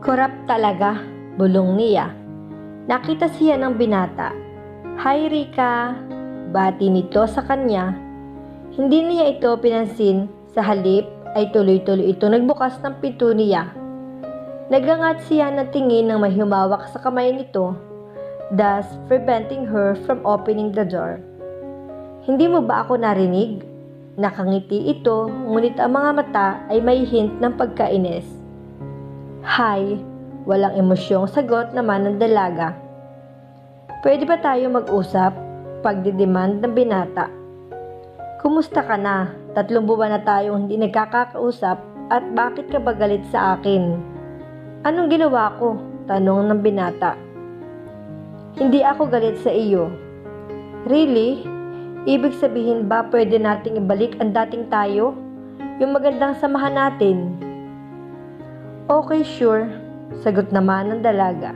Korap talaga, bulong niya. Nakita siya ng binata. Hi Rika, bati nito sa kanya. Hindi niya ito pinansin, sa halip ay tuloy-tuloy ito nagbukas ng pinto niya. Nagangat siya ng tingin ng may humawak sa kamay nito, thus preventing her from opening the door. Hindi mo ba ako narinig? Nakangiti ito, ngunit ang mga mata ay may hint ng pagkainis. Hi, walang emosyong sagot naman ng dalaga. Pwede ba tayo mag-usap? Pagdidemand ng binata. Kumusta ka na? 3 buwan na tayong hindi nagkakausap at bakit ka ba galit sa akin? Anong ginawa ko? Tanong ng binata. Hindi ako galit sa iyo. Really? Ibig sabihin ba pwede nating ibalik ang dating tayo? Yung magandang samahan natin? Okay, sure. Sagot naman ng dalaga.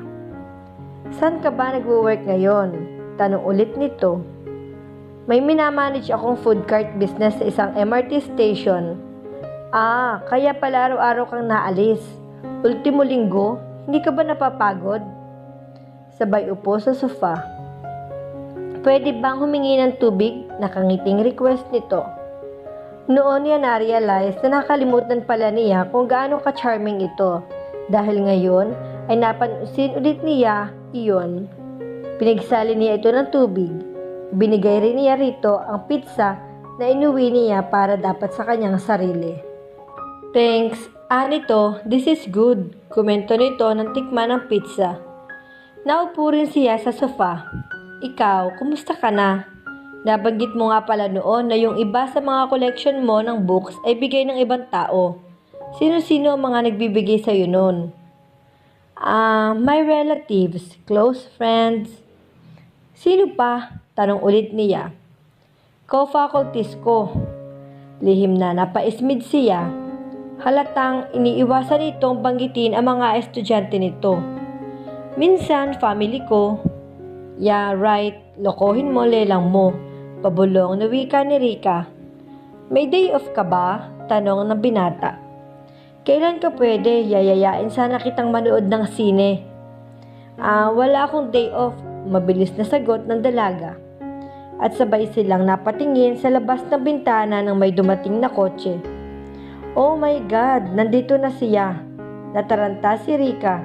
Saan ka ba nagwo-work ngayon? Tanong ulit nito. May minamanage akong food cart business sa isang MRT station. Kaya pala araw-araw kang naalis. Ultimo linggo, hindi ka ba napapagod? Sabay upo sa sofa. Pwede bang humingi ng tubig? Nakangiting request nito. Noon niya na-realize na nakalimutan pala niya kung gaano ka-charming ito. Dahil ngayon ay napansin ulit niya iyon. Pinagsali niya ito ng tubig. Binigay rin niya rito ang pizza na inuwi niya para dapat sa kanyang sarili. Thanks. Nito, this is good. Komento nito ng tikman ng pizza. Naupo rin siya sa sofa. Ikaw, kumusta ka na? Nabanggit mo nga pala noon na yung iba sa mga collection mo ng books ay bigay ng ibang tao. Sino-sino ang mga nagbibigay sa'yo noon? My relatives, close friends. Sino pa? Tanong ulit niya. Co-faculties ko. Lihim na napaismid siya. Halatang iniiwasan itong banggitin ang mga estudyante nito. Minsan, family ko. Yeah, right. Lokohin mo, lelang mo. Pabulong na wika ni Rika. May day off ka ba? Tanong ng binata. Kailan ka pwede? Yayayain sana kitang manood ng sine. Wala akong day off. Mabilis na sagot ng dalaga. At sabay silang napatingin sa labas ng bintana ng may dumating na kotse. Oh my God, nandito na siya. Nataranta si Rika.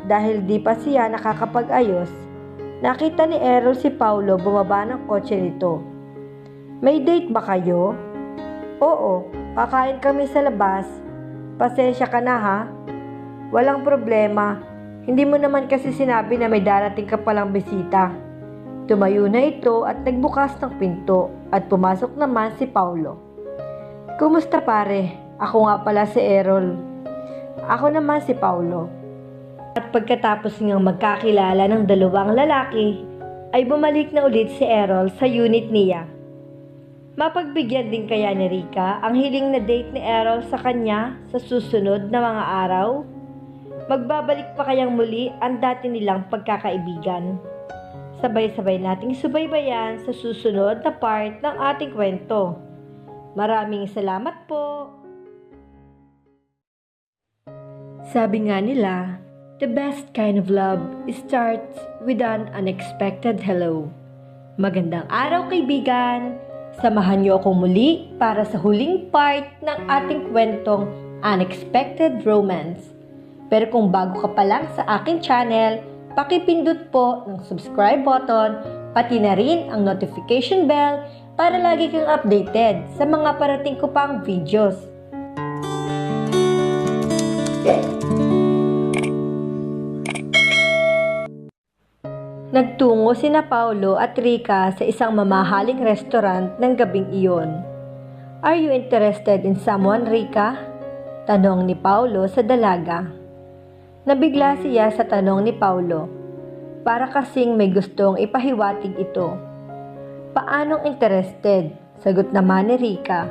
Dahil di pa siya nakakapag-ayos, nakita ni Errol si Paulo bumaba ng kotse nito. May date ba kayo? Oo, kakain kami sa labas. Pasensya ka na ha. Walang problema. Hindi mo naman kasi sinabi na may darating ka palang bisita. Tumayo na ito at nagbukas ng pinto at pumasok naman si Paulo. Kumusta pare? Ako nga pala si Errol. Ako naman si Paulo. At pagkatapos ngang magkakilala ng dalawang lalaki, ay bumalik na ulit si Errol sa unit niya. Mapagbigyan din kaya ni Rika ang hiling na date ni Errol sa kanya sa susunod na mga araw? Magbabalik pa kayang muli ang dati nilang pagkakaibigan? Sabay-sabay nating subaybayan sa susunod na part ng ating kwento. Maraming salamat po! Sabi nga nila, the best kind of love starts with an unexpected hello. Magandang araw kaibigan! Samahan niyo akong muli para sa huling part ng ating kwentong Unexpected Romance. Pero kung bago ka pa lang sa aking channel, pakipindot po ng subscribe button, pati na rin ang notification bell para lagi kang updated sa mga parating ko pang videos. Nagtungo sina Paulo at Rika sa isang mamahaling restaurant ng gabing iyon. Are you interested in someone, Rika? Tanong ni Paulo sa dalaga. Nabigla siya sa tanong ni Paulo. Para kasing may gustong ipahiwatig ito. Paanong interested? Sagot naman ni Rika.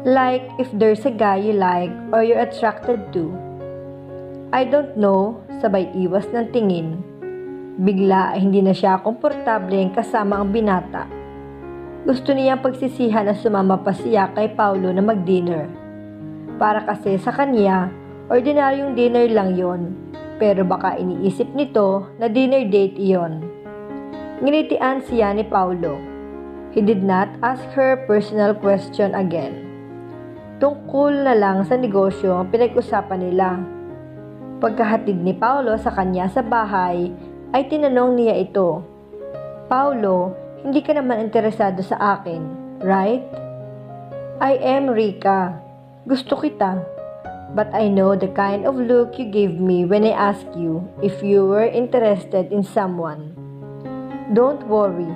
Like if there's a guy you like or you're attracted to. I don't know, sabay iwas ng tingin. Bigla ay hindi na siya komportable kasama ang binata. Gusto niyang pagsisihan na sumama pa siya kay Paulo na mag-dinner. Para kasi sa kanya, ordinaryong dinner lang yon. Pero baka iniisip nito na dinner date iyon. Nginitian siya ni Paulo. He did not ask her personal question again. Tungkol na lang sa negosyo ang pinag-usapan nila. Pagkahatid ni Paulo sa kanya sa bahay, ay tinanong niya ito, Paulo, hindi ka naman interesado sa akin, right? I am Rika. Gusto kita. But I know the kind of look you gave me when I asked you if you were interested in someone. Don't worry.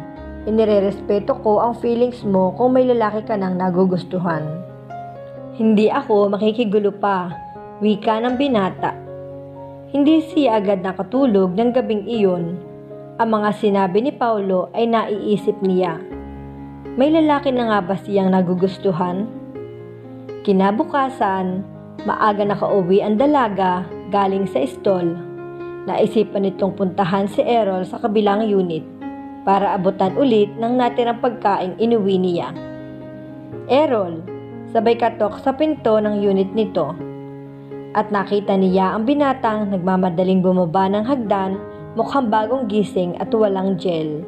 Inirerespeto ko ang feelings mo kung may lalaki ka nang nagugustuhan. Hindi ako makikigulo pa. Wika ng binata. Hindi siya agad nakatulog ng gabing iyon. Ang mga sinabi ni Paulo ay naiisip niya. May lalaki na nga ba siyang nagugustuhan? Kinabukasan, maaga nakauwi ang dalaga galing sa stall. Naisipan nitong puntahan si Errol sa kabilang unit para abutan ulit ng natirang pagkaing inuwi niya. Errol, sabay katok sa pinto ng unit nito. At nakita niya ang binatang nagmamadaling bumaba ng hagdan, mukhang bagong gising at walang gel.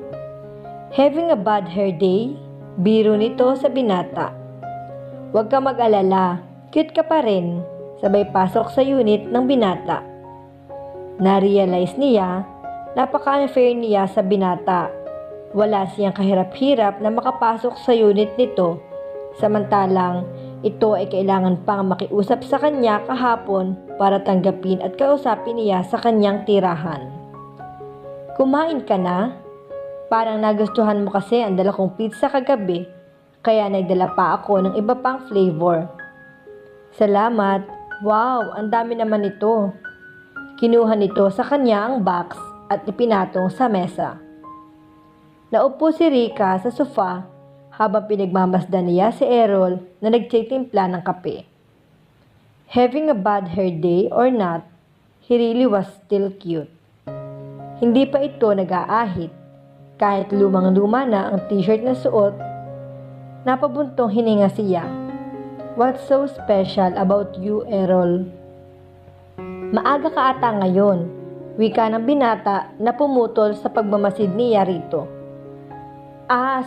Having a bad hair day? Biro nito sa binata. Huwag ka mag-alala, cute ka pa rin, sabay pasok sa unit ng binata. Na-realize niya, napaka-unfair niya sa binata. Wala siyang kahirap-hirap na makapasok sa unit nito, samantalang ito ay kailangan pang makiusap sa kanya kahapon para tanggapin at kausapin niya sa kanyang tirahan. Kumain ka na? Parang nagustuhan mo kasi ang dala kong pizza kagabi, kaya nagdala pa ako ng iba pang flavor. Salamat. Wow, ang dami naman ito. Kinuha nito sa kanya ang box at ipinatong sa mesa. Naupo si Rika sa sofa habang pinagmamasdan niya si Errol na nagtitimpla ng kape. Having a bad hair day or not, he really was still cute. Hindi pa ito nag-aahit. Kahit lumang-luma na ang t-shirt na suot, napabuntong hininga siya. What's so special about you, Errol? Maaga ka ata ngayon, wika ng binata na pumutol sa pagmamasid niya rito.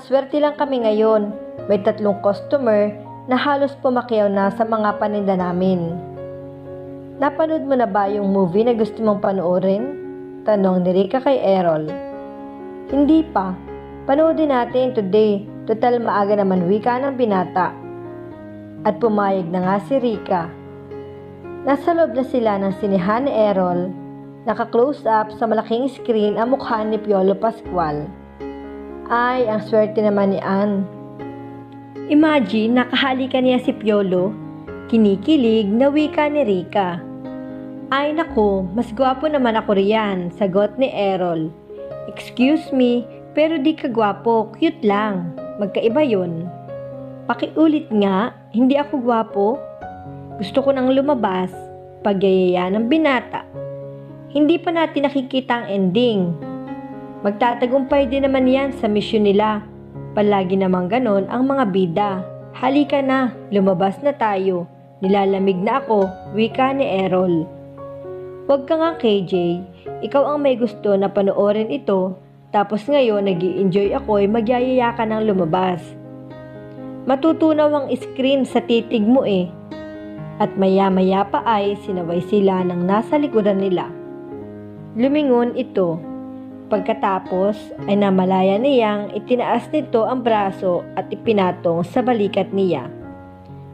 Swerte lang kami ngayon. May 3 customer na halos pumakyaw na sa mga paninda namin. Napanood mo na ba yung movie na gusto mong panoorin? Tanong ni Rika kay Errol. Hindi pa. Panoodin natin today. Total maaga naman wika ng binata. At pumayag na nga si Rika. Nasa loob na sila ng sinehan ni Errol. Naka-close up sa malaking screen ang mukha ni Piolo Pascual. Ay, ang swerte naman ni Ann. Imagine, nakahalikan niya si Piolo. Kinikilig na wika ni Rika. Ay nako, mas gwapo naman ako riyan, sagot ni Errol. Excuse me, pero di ka gwapo, cute lang. Magkaiba yun. Pakiulit nga, hindi ako gwapo. Gusto ko nang lumabas, pagyayaya ng binata. Hindi pa natin nakikita ang ending. Magtatagumpay din naman yan sa misyon nila. Palagi namang ganon ang mga bida. Halika na, lumabas na tayo. Nilalamig na ako, wika ni Errol. Huwag ka nga KJ, ikaw ang may gusto na panoorin ito, tapos ngayon nag-i-enjoy ako ay magyayaya ka ng lumabas. Matutunaw ang screen sa titig mo eh. At maya-maya pa ay sinaway sila ng nasa likuran nila. Lumingon ito. Pagkatapos ay namalaya niyang itinaas nito ang braso at ipinatong sa balikat niya.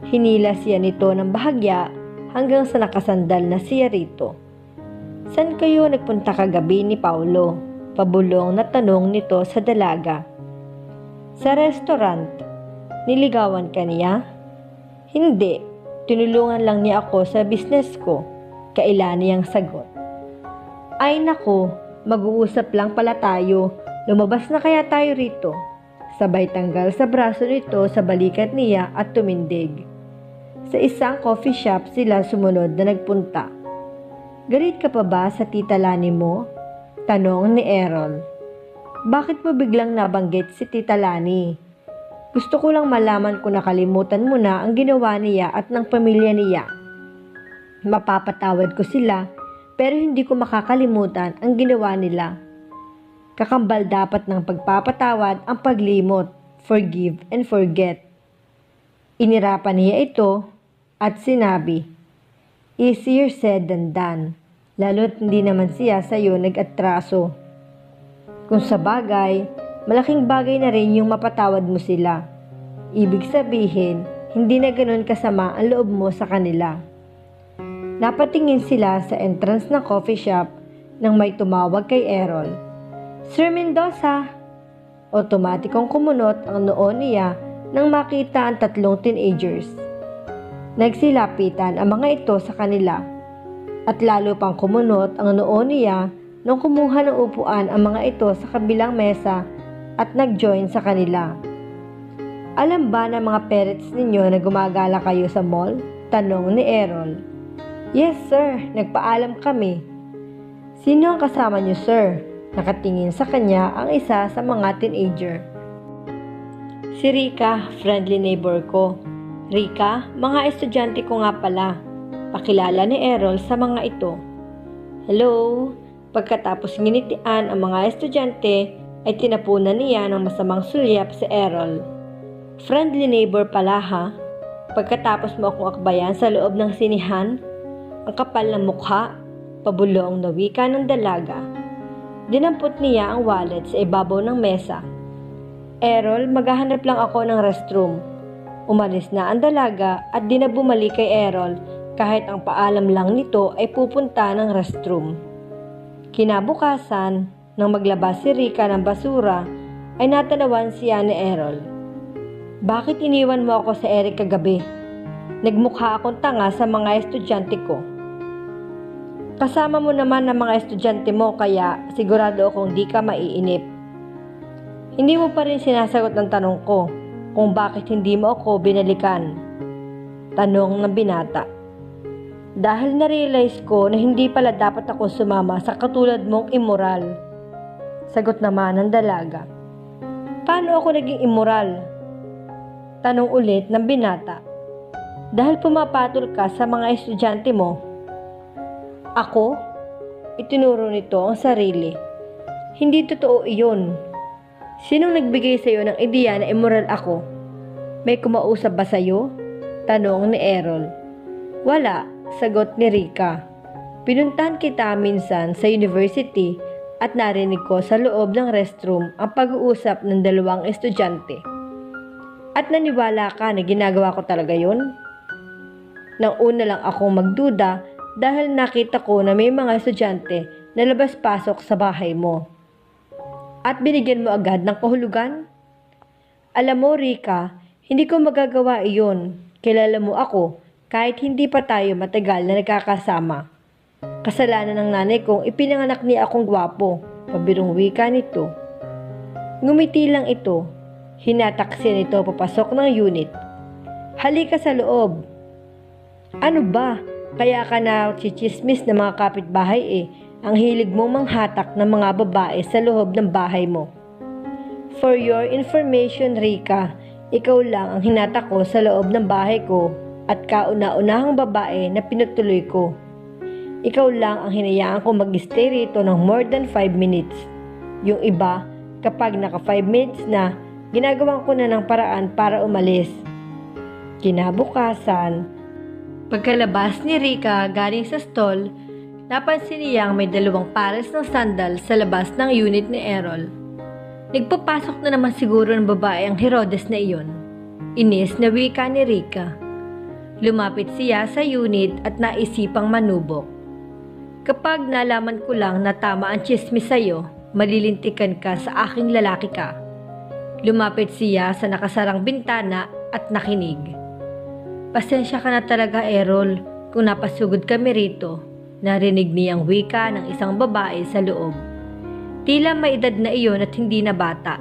Hinila siya nito ng bahagya hanggang sa nakasandal na siya rito. San kayo nagpunta kagabi ni Paulo? Pabulong na tanong nito sa dalaga. Sa restaurant. Niligawan ka niya? Hindi. Tinulungan lang niya ako sa business ko. Kaila niyang sagot. Ay nako. Mag-uusap lang pala tayo. Lumabas na kaya tayo rito. Sabay tanggal sa braso nito sa balikat niya at tumindig. Sa isang coffee shop sila sumunod na nagpunta. Galit ka pa ba sa tita Lani mo? Tanong ni Errol. Bakit mo biglang nabanggit si tita Lani? Gusto ko lang malaman kung nakalimutan mo na ang ginawa niya at ng pamilya niya. Mapapatawad ko sila pero hindi ko makakalimutan ang ginawa nila. Kakambal dapat ng pagpapatawad ang paglimot, forgive and forget. Inirapan niya ito at sinabi, easier said than done, lalo't hindi naman siya sa iyo nag-atraso. Kung sa bagay, malaking bagay na rin yung mapatawad mo sila. Ibig sabihin, hindi na ganun kasama ang loob mo sa kanila. Napatingin sila sa entrance ng coffee shop nang may tumawag kay Errol. Sir Mendoza! Otomatikong kumunot ang noo niya nang makita ang 3 teenagers. Nagsilapitan ang mga ito sa kanila. At lalo pang kumunot ang noo niya nung kumuha ng upuan ang mga ito sa kabilang mesa at nag-join sa kanila. Alam ba ng mga parents ninyo na gumagala kayo sa mall? Tanong ni Errol. Yes sir, nagpaalam kami. Sino ang kasama niyo sir? Nakatingin sa kanya ang isa sa mga teenager. Si Rika, friendly neighbor ko. Rika, mga estudyante ko nga pala. Pakilala ni Errol sa mga ito. Hello? Pagkatapos nginitian ang mga estudyante, ay tinapunan niya ng masamang sulyap si Errol. Friendly neighbor pala ha? Pagkatapos mo akong akbayan sa loob ng sinihan, ang kapal ng mukha, pabulong na wika ng dalaga. Dinampot niya ang wallet sa ibabaw ng mesa. Errol, maghahanap lang ako ng restroom. Umalis na ang dalaga at di na bumalik kay Errol kahit ang paalam lang nito ay pupunta ng restroom. Kinabukasan, nang maglabas si Rika ng basura, ay natanawan siya ni Errol. Bakit iniwan mo ako sa Eric kagabi? Nagmukha akong tanga sa mga estudyante ko. Kasama mo naman ang mga estudyante mo kaya sigurado akong di ka maiinip. Hindi mo pa rin sinasagot ng tanong ko kung bakit hindi mo ako binalikan. Tanong ng binata. Dahil na-realize ko na hindi pala dapat ako sumama sa katulad mong immoral. Sagot naman ng dalaga. Paano ako naging immoral? Tanong ulit ng binata. Dahil pumapatol ka sa mga estudyante mo. Ako? Itinuro nito ang sarili. Hindi totoo iyon. Sinong nagbigay sa iyo ng ideya na immoral ako? May kumausap ba sa iyo? Tanong ni Errol. Wala, sagot ni Rika. Pinuntahan kita minsan sa university at narinig ko sa loob ng restroom ang pag-uusap ng dalawang estudyante. At naniwala ka na ginagawa ko talaga yun? Nang una lang akong magduda dahil nakita ko na may mga estudyante na labas-pasok sa bahay mo. At binigyan mo agad ng kahulugan? Alam mo, Rika, hindi ko magagawa iyon. Kilala mo ako kahit hindi pa tayo matagal na nagkakasama. Kasalanan ng nanay kong ipinanganak niya akong gwapo, pabirong wika nito. Ngumiti lang ito. Hinataksin ito papasok ng unit. Halika sa loob. Ano ba? Kaya ka na chichismis ng mga kapitbahay eh. Ang hilig mong manghatak ng mga babae sa loob ng bahay mo. For your information, Rika, ikaw lang ang hinatak ko sa loob ng bahay ko at kauna-unahang babae na pinutuloy ko. Ikaw lang ang hinayaan ko mag-stay rito ng more than 5 minutes. Yung iba, kapag naka 5 minutes na, ginagawan ko na ng paraan para umalis. Kinabukasan, pagkalabas ni Rika galing sa stall, napansin niyang may 2 pares ng sandal sa labas ng unit ni Errol. Nagpapasok na naman siguro ng babae ang Herodes na iyon. Inis na wika ni Rika. Lumapit siya sa unit at naisipang manubok. Kapag nalaman ko lang na tama ang chismis sa'yo, malilintikan ka sa aking lalaki ka. Lumapit siya sa nakasarang bintana at nakinig. Pasensya ka na talaga, Errol, kung napasugod kami rito. Narinig niyang wika ng isang babae sa loob. Tila may edad na iyon at hindi na bata.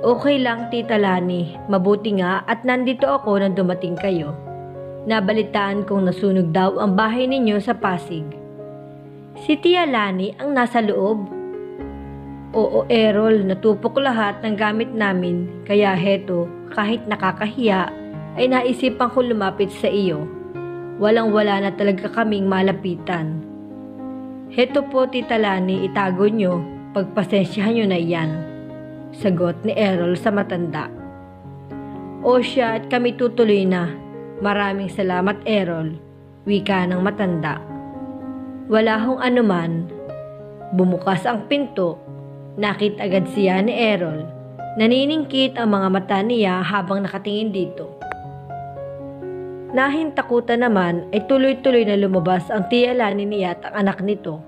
Okay lang, Tita Lani. Mabuti nga at nandito ako nang dumating kayo. Nabalitaan kong nasunog daw ang bahay ninyo sa Pasig. Si Tia Lani ang nasa loob? Oo, Errol, natupok lahat ng gamit namin. Kaya heto, kahit nakakahiya, ay naisipan ko lumapit sa iyo. Walang-wala na talaga kaming malapitan. Heto po, Tita Lani, itago nyo. Pagpasensyahan nyo na yan. Sagot ni Errol sa matanda. O siya at kami tutuloy na. Maraming salamat, Errol. Wika ng matanda. Wala hong anuman. Bumukas ang pinto. Nakita agad siya ni Errol. Naniningkit ang mga mata niya habang nakatingin dito. Nahintakutan naman ay tuloy-tuloy na lumabas ang Tia Lani niya at ang anak nito.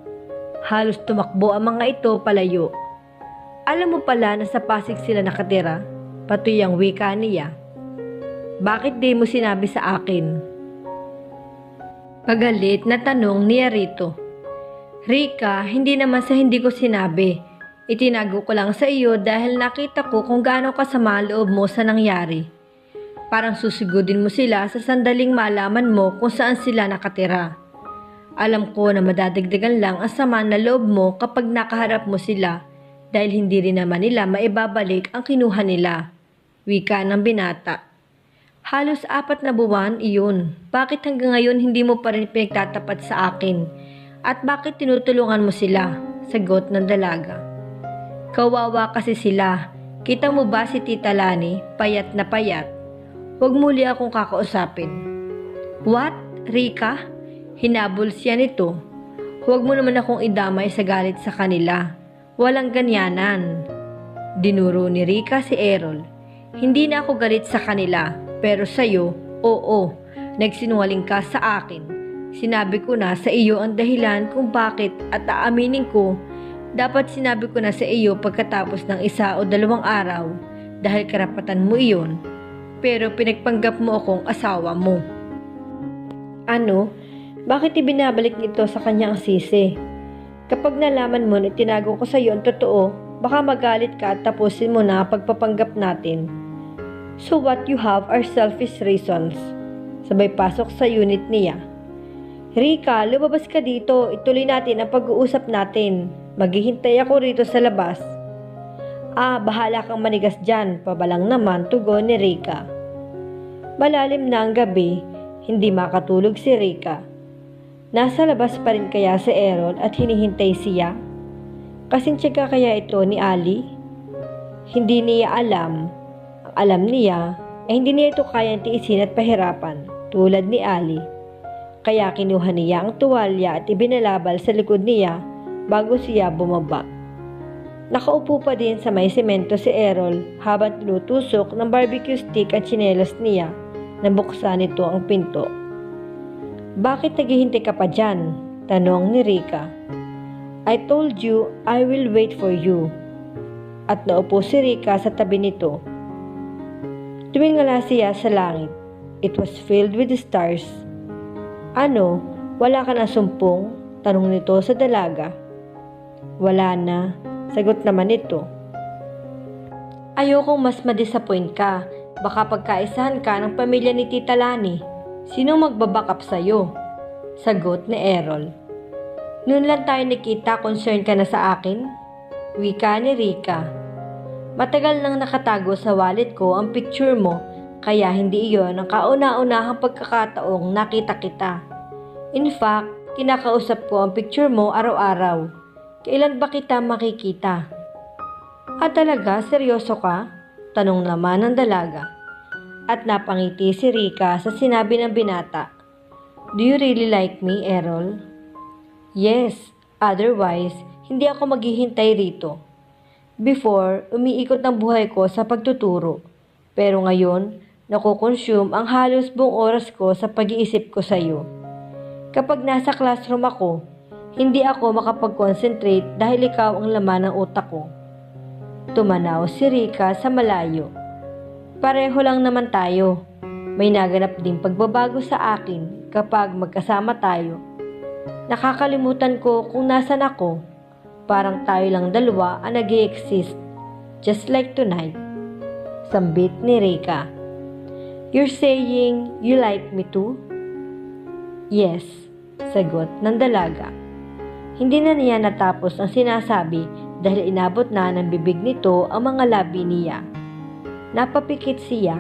Halos tumakbo ang mga ito palayo. Alam mo pala na sa Pasig sila nakatira? Patoy ang wika niya. Bakit di mo sinabi sa akin? Pagalit na tanong ni Rito. Rika, hindi naman sa hindi ko sinabi. Itinago ko lang sa iyo dahil nakita ko kung gaano kasama ang loob mo sa nangyari. Parang susigudin mo sila sa sandaling malaman mo kung saan sila nakatira. Alam ko na madadagdagan lang ang sama na loob mo kapag nakaharap mo sila dahil hindi rin naman nila maibabalik ang kinuha nila. Wika ng binata. Halos 4 na buwan iyon. Bakit hanggang ngayon hindi mo pa rin pinagtatapat sa akin? At bakit tinutulungan mo sila? Sagot ng dalaga. Kawawa kasi sila. Kita mo ba si Tita Lani? Payat na payat. Huwag muli akong kakausapin. What? Rika? Hinabol siya nito. Huwag mo naman akong idamay sa galit sa kanila. Walang ganyanan. Dinuro ni Rika si Errol. Hindi na ako galit sa kanila, pero sa'yo, oo, nagsinungaling ka sa akin. Sinabi ko na sa iyo ang dahilan kung bakit at aaminin ko, dapat sinabi ko na sa iyo pagkatapos ng 1 o 2 araw dahil karapatan mo iyon. Pero pinagpanggap mo akong asawa mo. Ano? Bakit ibinabalik nito sa kanya ang sisi? Kapag nalaman mo na tinago ko sa iyo ang totoo, baka magalit ka at tapusin mo na ang pagpapanggap natin. So what you have are selfish reasons. Sabay pasok sa unit niya. Rika, lumabas ka dito. Ituloy natin ang pag-uusap natin. Maghihintay ako rito sa labas. Bahala kang manigas dyan. Pabalang naman tugon ni Rika. Malalim na ang gabi. Hindi makatulog si Rika. Nasa labas pa rin kaya si Errol at hinihintay siya? Kasing tiyaga kaya ito ni Ali? Hindi niya alam. Ang alam niya ay hindi niya ito kayang tiisin at pahirapan tulad ni Ali. Kaya kinuha niya ang tuwalya at ibinalabal sa likod niya bago siya bumaba. Nakaupo pa din sa may semento si Errol habang tinutusok ng barbecue stick at tsinelas niya na buksan nito ang pinto. Bakit naghihintay ka pa dyan? Tanong ni Rika. I told you I will wait for you. At naupo si Rika sa tabi nito. Tumingala siya sa langit. It was filled with stars. Ano? Wala ka na sumpong? Tanong nito sa dalaga. Wala na. Sagot naman nito. Ayokong mas madisappoint ka. Baka pagkaisahan ka ng pamilya ni Tita Lani. Sino magbabackup sa'yo? Sagot ni Errol. Noon lang tayo nakita, concern ka na sa akin? Wika ni Rika. Matagal nang nakatago sa wallet ko ang picture mo, kaya hindi iyon ang kauna-unahang pagkakataong nakita kita. In fact, kinakausap ko ang picture mo araw-araw. Kailan ba kita makikita? Talaga, seryoso ka? Tanong naman ng dalaga. At napangiti si Rika sa sinabi ng binata. Do you really like me, Errol? Yes, otherwise, hindi ako maghihintay rito. Before, umiikot ang buhay ko sa pagtuturo. Pero ngayon, nakukonsume ang halos buong oras ko sa pag-iisip ko sa iyo. Kapag nasa classroom ako, hindi ako makapag-concentrate dahil ikaw ang laman ng utak ko. Tumanaw si Rika sa malayo. Pareho lang naman tayo. May naganap din pagbabago sa akin kapag magkasama tayo. Nakakalimutan ko kung nasan ako. Parang tayo lang dalawa ang nag-i-exist. Just like tonight. Sambit ni Rika. You're saying you like me too? Yes, sagot ng dalaga. Hindi na niya natapos ang sinasabi dahil inabot na ng bibig nito ang mga labi niya. Napapikit siya.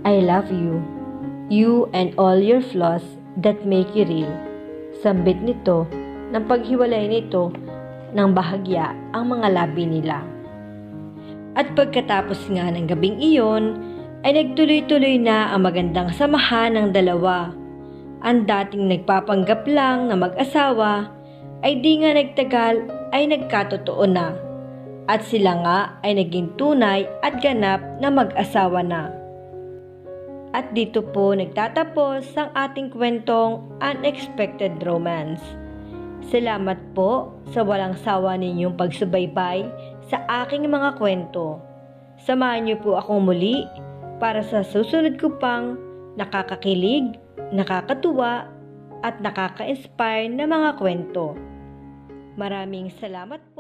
I love you. You and all your flaws that make you real. Sambit nito ng paghiwalay nito ng bahagya ang mga labi nila. At pagkatapos nga ng gabing iyon, ay nagtuloy-tuloy na ang magandang samahan ng dalawa. Ang dating nagpapanggap lang na mag-asawa, ay di nga nagtagal ay nagkatotoo na. At sila nga ay naging tunay at ganap na mag-asawa na. At dito po nagtatapos ang ating kwentong Unexpected Romance. Salamat po sa walang sawa ninyong pagsubaybay sa aking mga kwento. Samahan niyo po akong muli para sa susunod ko pang nakakakilig, nakakatuwa, at nakaka-inspire na mga kwento. Maraming salamat po.